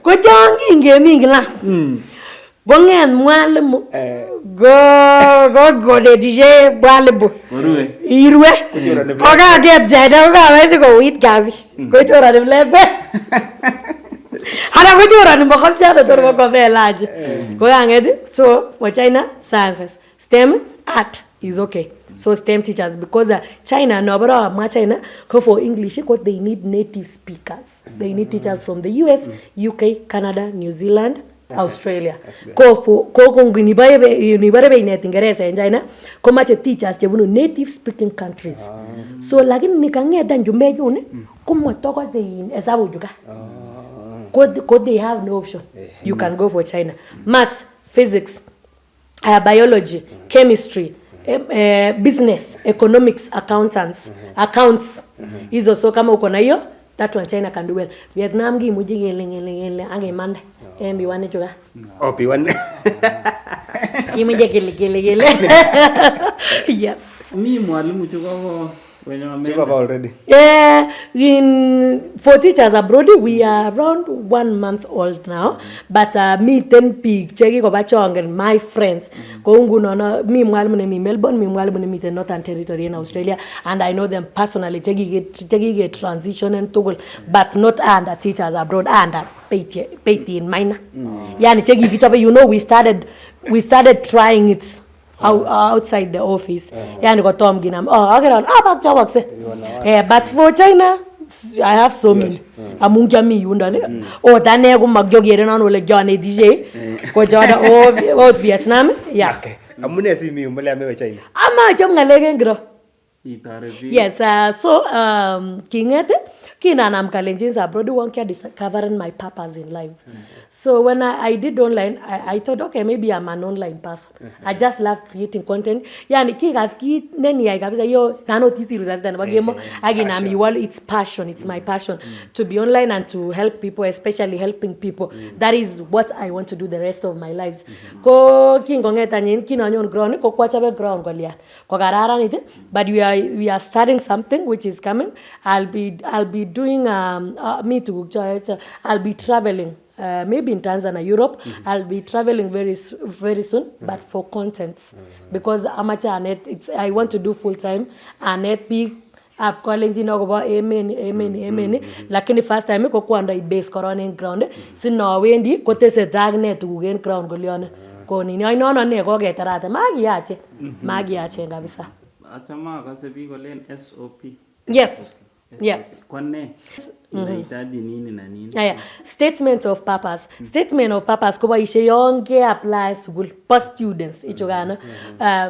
go jongi ngemi class bongen mwalimu go de DJ mwalimu irwe oga get jada oga wezi go wit gazi go chora de lebe ana go chora ni mbakol jada torbo ko velaje go angedi. So for China, sciences, STEM, art is okay. So STEM teachers, because China no bara ma China go for English because they need native speakers. They need teachers from the US, UK, Canada, New Zealand, Australia. Ko ngini bare ina Ingereza in China ko mache teachers chebunu native speaking countries. So lakini nikangeda njumbe yune kumotoko zein esabu juga. Could they have no option? You can go for China. Maths, physics, biology, chemistry, business, economics, accounts. Hizo so kama uko na hiyo That one China can do well. Vietnam gi muji gele ange mande. Embi wane chuka. Opi wan. Imuje gele. Yes. Mi mwalimu chuka wenye Chiba already. Yeah, for teachers abroad, we are around 1 month old now. But me 10 pig, cheki ko bachongen, my friends. Ko ungu no mi mwalimu ne mi Melbourne, mi mwalimu ne mi the Northern Territory in Australia, and I know them personally. Cheki get transition and toggle, but not under teachers abroad, under Payty in Maina. Yani cheki kichope, you know, we started trying it. Outside the office. Yani got Tom Ginam. Back job. But for China, I have so many. Amunja mi yunda. Dane go magjogere na no le Johnny DJ. Ko joda o Vietnam. Yeah. Okay. Amune si mi umbele ame China. Ama jom ngalegen gro. Yes, so Kingete, Kinanam Kalenjins abroad won't care discovering my purpose in life. So when I did online, I thought, okay, maybe I'm an online person. I just love creating content. Yani Kikaski, Neni, I got yo, Nano Tisi Resistant, again, it's passion, it's my passion to be online and to help people, especially helping people. That is what I want to do the rest of my lives. Ko Kingongetanyin, Kinanyon ground, Kokwachabe ground, Golia, Kogarara, but we are starting something which is coming. I'll be doing me to church. I'll be traveling. Maybe in Tanzania, Europe. I'll be traveling very soon, but for content, because amateur and I want to do full time and net big up college in Ogoba. Amen. Lakini first time ko kwanda base corona ground. Sino wendi kote se dragnet to gain ground golione. Ko ni no ne ko getarate magiache ngabisa. Achama kasebi golen SOP. Yes. Yes. Kwane inahitaji nini na nini? Yeah. Statement of purpose. Statement of purpose ko ba ishe yonke apply school post students ichogana.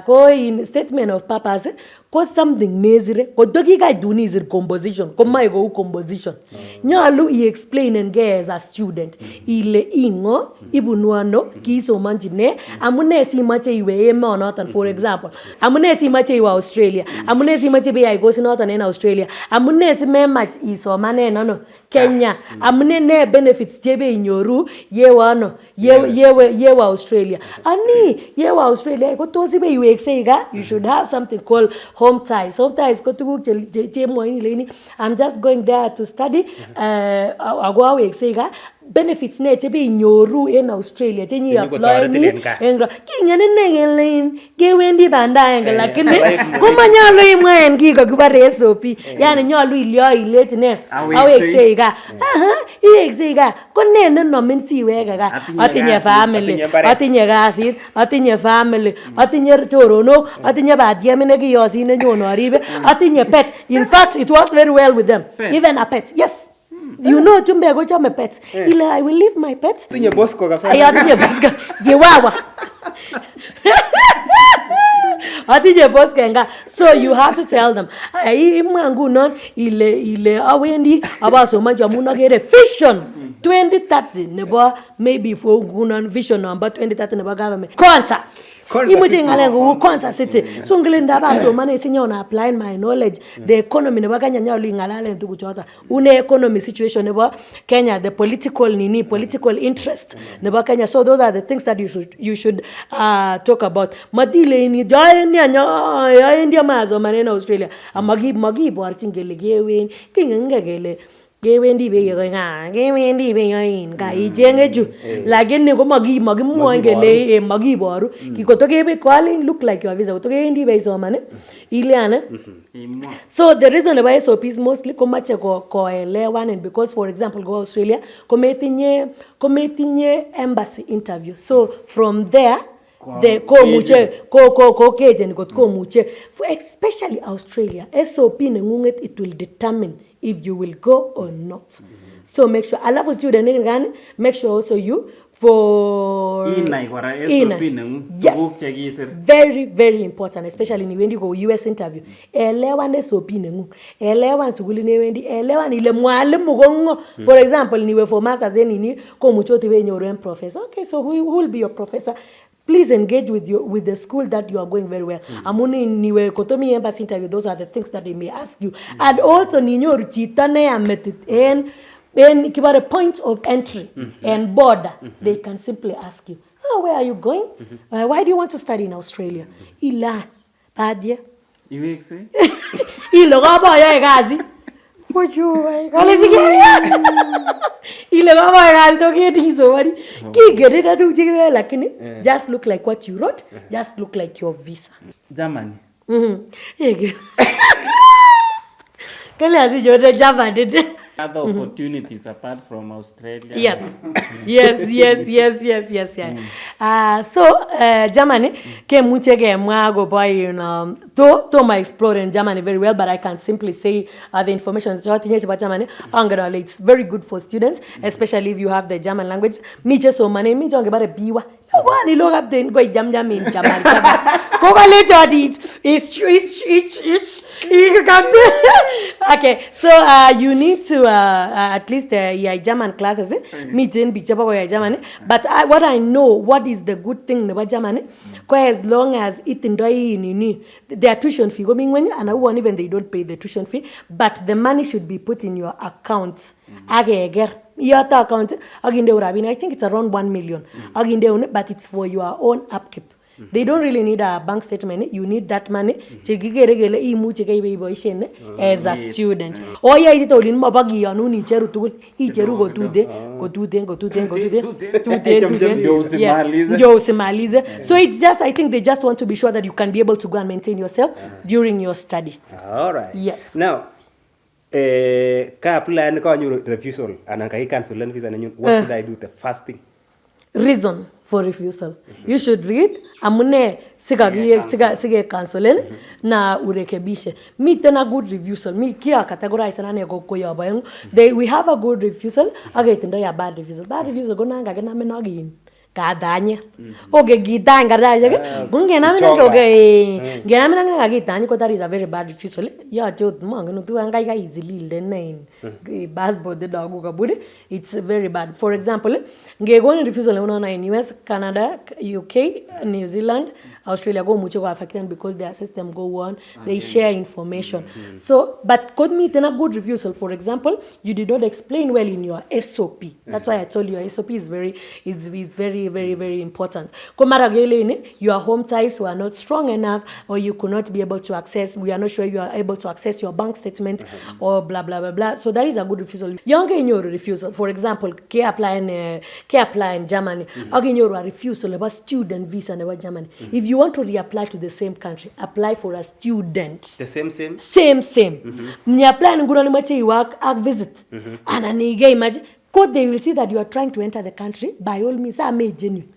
Ko in statement of purpose ko something nezire ko dogi ga do ni zir composition ko mai go composition. Nyalu I explain and get as a student ile ingo ibunuano kiso manjine amune si mache iwe ema not for example amune si mache iwe Australia amune si mache be I go si not in Australia amune si me match iso mane no Kenya amune ne benefits tebe inyoru yewa Australia ani yewa Australia ko tosi be iwe exega you should have something called home ties. Home ties ko tuguk che mo ini leni I'm just going there to study agwa we exega benefits ne tebe inyoru in Australia chenyi apply ni engra kinyane nengelin gewendi banda enga lakini kumanyalo imwen gigo kubare SOP yani nyalo ilyo ilete ne awe exega exega konene no min siwega ga atinye family atinye gasit atinye family atinye chorono atinye badiemene kiyosine nyono aribe atinye pet. In fact it works very well with them. Even a pet. Yes. You know chumbe go chome pets. Ile I will leave my pets. Tinye bosko kabisa. Atinye bosko. Jewawa. Atinye bosko nga. So you have to tell them. Imangu non ile awendi abaso manja munagere vision 2030 nebo maybe for gunan vision number 2030 nebo government. Concert. Imuje ngalengo Konsa City. So ngelinda baso mane sinyo na apply my knowledge the economy nebo Kenya nyalo ngalale ndugu chota. Une economy situation nebo Kenya, the political interest nebo Kenya. So those are the things that you should talk about. Madile ni join ya India mazo manena Australia. Magi borchingele gewen kingengele gewendi be yoga gewendi be yoin ga ijenge ju lakini ko magi mwangele magi boru kikotoke be calling look like your visa to gewendi be so mane ile ana. So the reason why SOP is mostly komache ko elewan, and because for example go Australia kometinye embassy interview, so from there the kejen got muche for especially Australia SOP nengunget it will determine if you will go or not. So make sure alafu student ngani make sure also you for yes, very important, especially ni wendi go US interview elewan SOP nengu elewan suguli ne wendi elewan ile mwalimu gongo. For example niwe for masters then ni ko muchoti we nyoren professor. Okay, so who will be your professor? please engage with the school that you are going very well. Amuni niwe kotomi embassy interview, those are the things that they may ask you. And also ninyoru chito ne ametit en kibare point of entry and border, they can simply ask you, where are you going? Why do you want to study in Australia? Ila badye Iwekse? Ilo kaba yae kazi. Pochuwe kale sikia. Ile kaba kazi to keti somari. Kigere na tu chikwe lakini just look like what you wrote, just look like your visa. Germany. Kale azi jote Germany. Other opportunities apart from Australia. Yes. So Germany came muche ke mwago boy to my explore in Germany very well, but I can simply say the information about Germany it's very good for students, especially if you have the German language. Me just so mane me jonge bare biwa. Wani look up then go jam in German. Go later it's okay, so you need to at least German classes me then be Germany, but what I know what is the good thing about Germany, as long as it in their tuition fee going when and one even they don't pay the tuition fee, but the money should be put in your account. Your account I think it's around 1 million but it's for your own upkeep. They don't really need a bank statement. You need that money as a student. Oh yeah, it all in Mabagi anu ni cheru tugul. I cheru go to Yes. So it's just I think they just want to be sure that you can be able to go and maintain yourself during your study. All right. Yes. Now, ka apply ko anyu refusal and ka cancel visa nanyu. What should I do? The first thing. Reason for refusal. You should read amune sige cancel na urekebishe. Me tena good refusal. Me kia categorize na ne ko yabayong. We have a good refusal. Age tenda ya bad refusal. Bad refusal go nanga gena menogin. Kadanya. Okay, gitanga raja. Bunge na mina okay. Gena mina nga gitanya ko that is a very bad refusal. Ya jod manga no tu anga ga easily le nine. Bas bode dogu kaburi. It's very bad. For example, ngegoni refusal unaona in US, Canada, UK, New Zealand, Australia go mucho go affected because their system go on. They share information. So, but could meet in a good refusal. For example, you did not explain well in your SOP. That's why I told you your SOP is very important. Your home ties were not strong enough, or you could not be able to access. We are not sure you are able to access your bank statement, or blah blah blah blah. So that is a good refusal. Younger in your refusal, for example, apply in Germany. Again, your refusal about student visa in Germany. If you want to reapply to the same country, apply for a student. The same. Ni apply ngura ni mache work visit. And imagine they will see that you are trying to enter the country. By all means, genuine.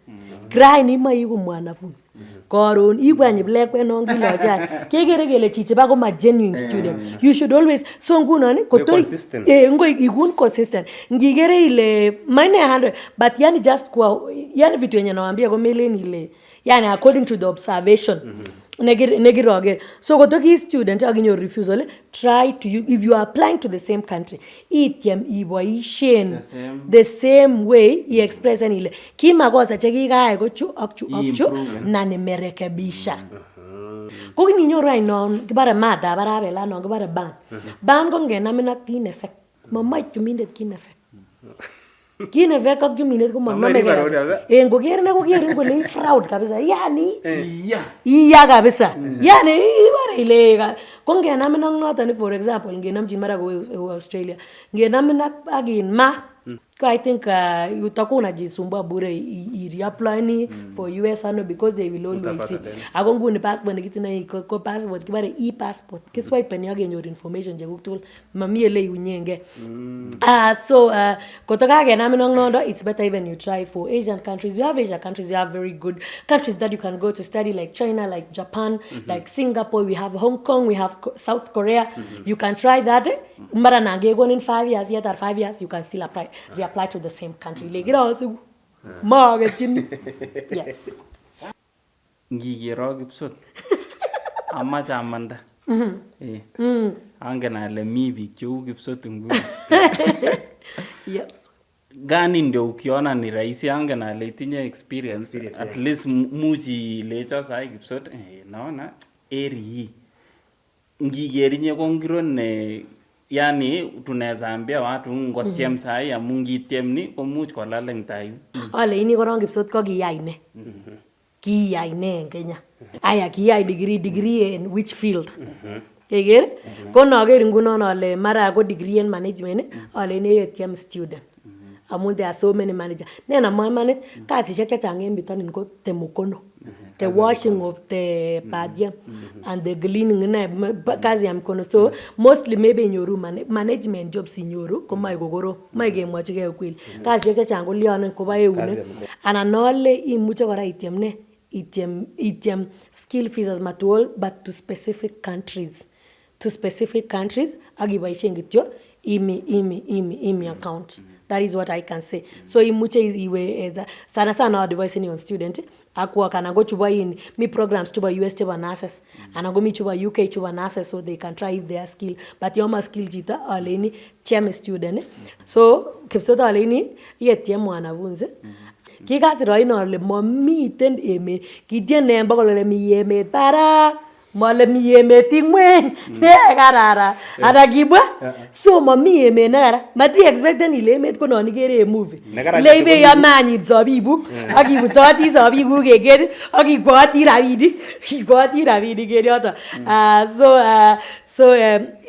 Cry ni ma yigu mwanafunzi. Koron igwanye black when ongi loja. Kegeregele chiche bago ma genuine student. You should always so nguna consistent. Igun consistent. Ngigere ile mine 100 but yani just kwa yani vitu yenye nawaambia kwa mileni ile. Yani according to the observation. Negiroge. So gotoki student agin your refusal, try to if you are applying to the same country, the same way you express ile kimakosa chekikae go chu na nimerekebisha. Kogini nyoro ino kibara mada barabela no kibara ban ko ngena mina kin effect mama chumindet kin effect kine veka kumindet ko mama mega ngogere na kogere ngole fraud kabisa yani iya kabisa yani ibara ile ko ngena mina ngota for example ngena mjimara go Australia ngena mina agin ma I think utakuwa unajisumbua bure reapply ni for US ano because they will always see agongu ni passport ngitina iko passport kibare e-passport kiswipe ni agenyor information je kutul mami ele unyenge so kotoka gena minongnondo it's better even you try for Asian countries. We have Asian countries, we have very good countries that you can go to study like China, like Japan, like Singapore, we have Hong Kong, we have South Korea. You can try that mara nangego in 5 years yet or 5 years you can still apply to the same country. Like it also yes. Ngigiro gipsot. Amacha amanda. Angen ale mi biik cheu gipsot nguni. Yes. gani ndio ukiona ni rahisi angen ale itinye experience at least muchi lecho sai kipsot naona eri ngigerinye ko ngiro ne yani tunaweza ambia watu ngotiem sai amu ngitiem ni komuch kolal eng tai ale ini korong kipsot ko kiyai ne kiyai ne en Kenya aya kiyai degree in which field keger ko nager ngunon ale mara ko degree in management ale ne yetiem student amun there are so many managers nena mamanit kasishek chechang en bitonin ko temukono the washing of the padiem and the cleaning na kazi ya mkono so mostly maybe inyoru management jobs inyoru ko mai kokoro mai kemwochi ke ukweli kasishek chechang ko lyonen ko ba eunek anan ole imuche kora itiem ne itiem skill visas matuol but to specific countries akiboisien kityo imi account. That is what I can say. So imuche iwe sana advice ni on student akwa kana go chuba in mi programs chuba US chuba nurses ana go mi chuba UK chuba nurses so they can try their skill but yoma skill jita aleni tiam student so kipsota aleni yetiem wanafunzi kikasiro ino le momiten emet kitien nemba kole mi emet para mole mi emet ingwen ne karara ada kibwa so mami emet ne kara mati expecten ile emet ko non ikere movie le ibe ya manyi zabibu akibutoti zabibu keger akikwati rabidi kerioto so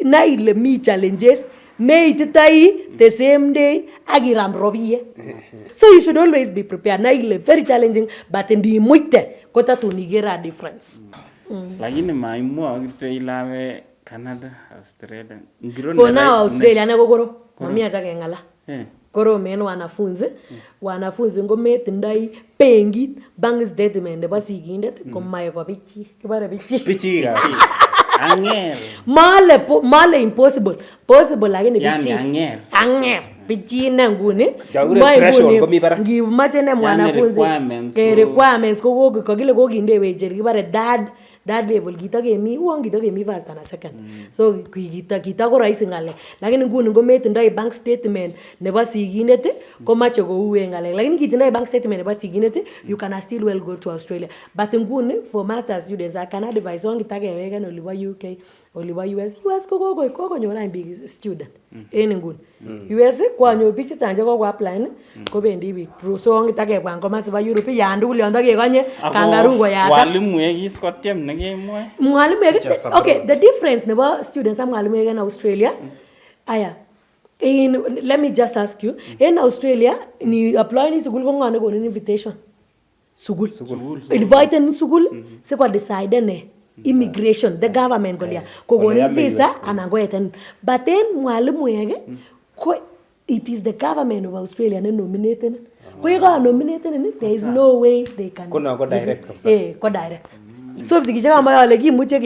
na ile mi challenges meititai the same day akiram robie so you should always be prepared na ile very challenging but ndi muite kotatun igera difference. Lakini maimwa kityo ilawe Canada, Australia. For now Australia na kokoro. Mami acha kengala. Koro men wanafunzi ngometindoi benki bank statement nebo sigindet komae ko bichi. Kibare bichi. Bichi kasi. Anger. Male impossible. Possible lakini bichi. Yani anger. Bichi na nguni. Threshold komi barak. Ngimache ne mwanafunzi. Requirements ko kile kokinde wejer kibare dad level kitagemi first and second so kita ko rahisi ngale lakini nguni ngometindoi bank statement nebo sigindet komache ko uwe ngale lakini kitindoi bank statement nebo sigindet you can still well go to Australia but nguni for master students I can advise on kitageweken olibo UK olibo US ko nyora big student en nguni US ko anyo biik chechang che ko apply ko bendi biik through so ngitakebwan komas ba Europe yandu lyondo kekonye kangaru ko yaka walimu ekis kotiem nekemwoe mwalimu okay the difference nebo students and mwalimu in Australia aya let me just ask you in Australia ni apply ni school ko ngane ko invitation school invite ni school se ko decide ne immigration the government golia ko visa anangoeten but then mwalimu yake ko it is the government of Australia ne nominated ko yeka nominated there is no way they can ko direct kabisa ko direct so bikiche kama yale kimuche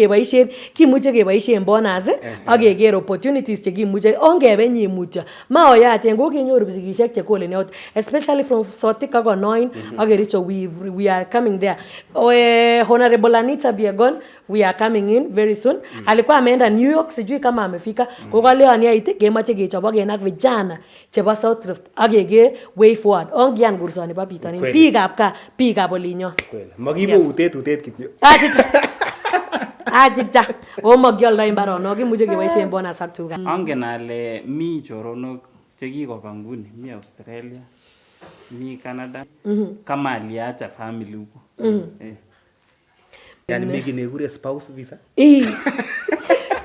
keboisien bonus ak keger opportunities che kimuche ongebe nyimucha maoyachen ko kenyoru bisikishek che kole ne especially from Sotika ko 9 ak Kericho we are coming there Honorable Anita Biegon we are coming in very soon alikuwa ameenda New York sijui kama amefika ko kaleoni ait kemoche kechoboke ak vijana chebo South Rift ak keger way forward ongian kursoni ba bitonin biik ab olinyo magibo utet kityo achicha omogioldo imbaronok imuche keboisien bonus ak tuga angen ale mi choronok chekikoba nguni mi Australia mi Canada kama aliacha family huko yani megi nekure spouse visa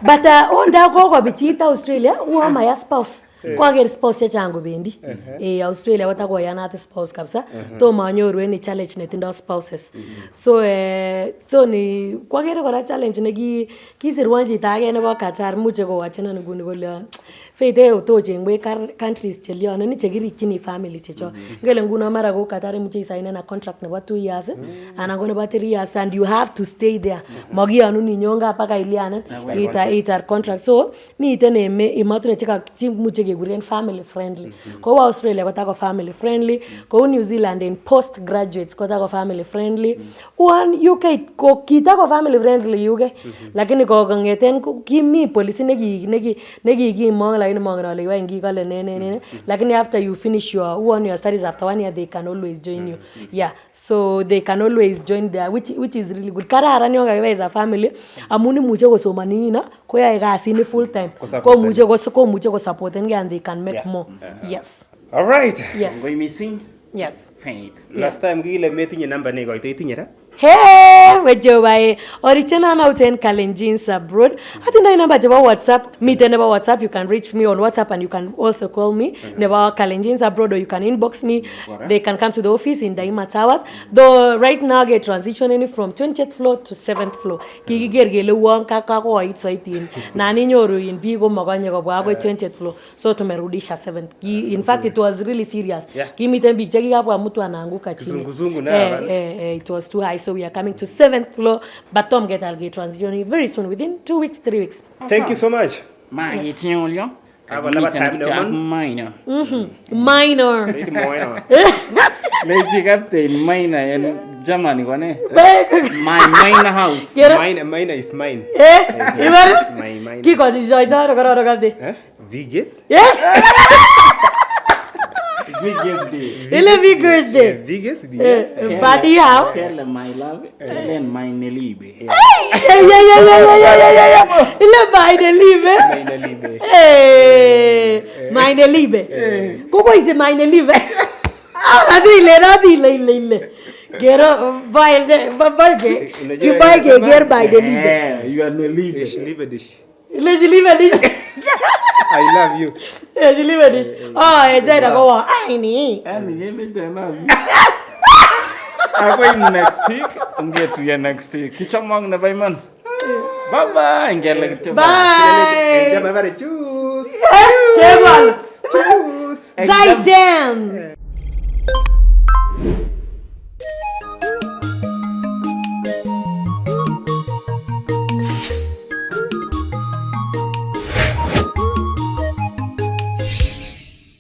but onda koko bichita Australia uama ya spouse kwa ger spouse chechang kobendi Australia watakoyanat spouse kabisa to manyoru any challenge netindo spouses so ni kwa ger kora challenge ne kisirwan chito age nebo Qatar muche kowachena nguni kole feite otochengwe countries chelione ni chekirikyini family checho ngele nguno mara ko Qatar muche isainen na contract nebo 2 years anan ko nebo 3 years and you have to stay there magiyonu ni nyonga paka iliane itar contract so miten emotinwek chekamuche kekuren family friendly ko Australia kotako family friendly ko New Zealand in post graduates kotako family friendly one UK ko kitako family friendly UK lakini ko ngeten kimi policy neki kimong lakini mongen ale iwa ingi kale ne lakini after you finish your studies after 1 year they can always join you yeah so they can always join there which is really good kararan yon kakibai as a family amun imuche kosomanini na koyae kasini full time komuche kosapoten and they can make more yes all right yes Ngoi missing yes Faith. last time kile metinye number ne koito itinye ra Hey, wejobae. Original now 10 Kalenjins abroad. I think I number about WhatsApp. Me the about WhatsApp. You can reach me on WhatsApp and you can also call me. About Kalenjins abroad, or you can inbox me. They can come to the office in Daima Towers. Though right now get transitioning from 20th floor to 7th floor. Kiki gergele won kaka ko itsoitin. Nani nyoru in bigo maganye ko bwa 20th floor. So tumerudisha 7th. In fact it was really serious. Kimi tembi cheki hapo mtu anaanguka chini. Kuzungu na it was too high. So we are coming to 7th floor, but Tom I'll get transitioning very soon, within 2 weeks, 3 weeks. Thank you so much. It's you. Have a lot of time, Minor. Minor. Lady Captain Maina and Germany one. My Maina house. Maina is mine. It's my mine. Kiko this joy da Vegas? Biggest day. Vegas day. Vegas day. Party how? Tell my love and then my nelibe. Yeah. Ile meine Liebe. Hey, meine Liebe. Koko is meine Liebe. Radile. Gero by ger by the Liebe. You are nelibe. Ich liebe dich. I love you. Je liebe dich. Oh, enjoy the go. Aini. I'm going next week. I'm get to you next week. Kichamong na bay man. Bye bye. Bye. Choose. Zaijian.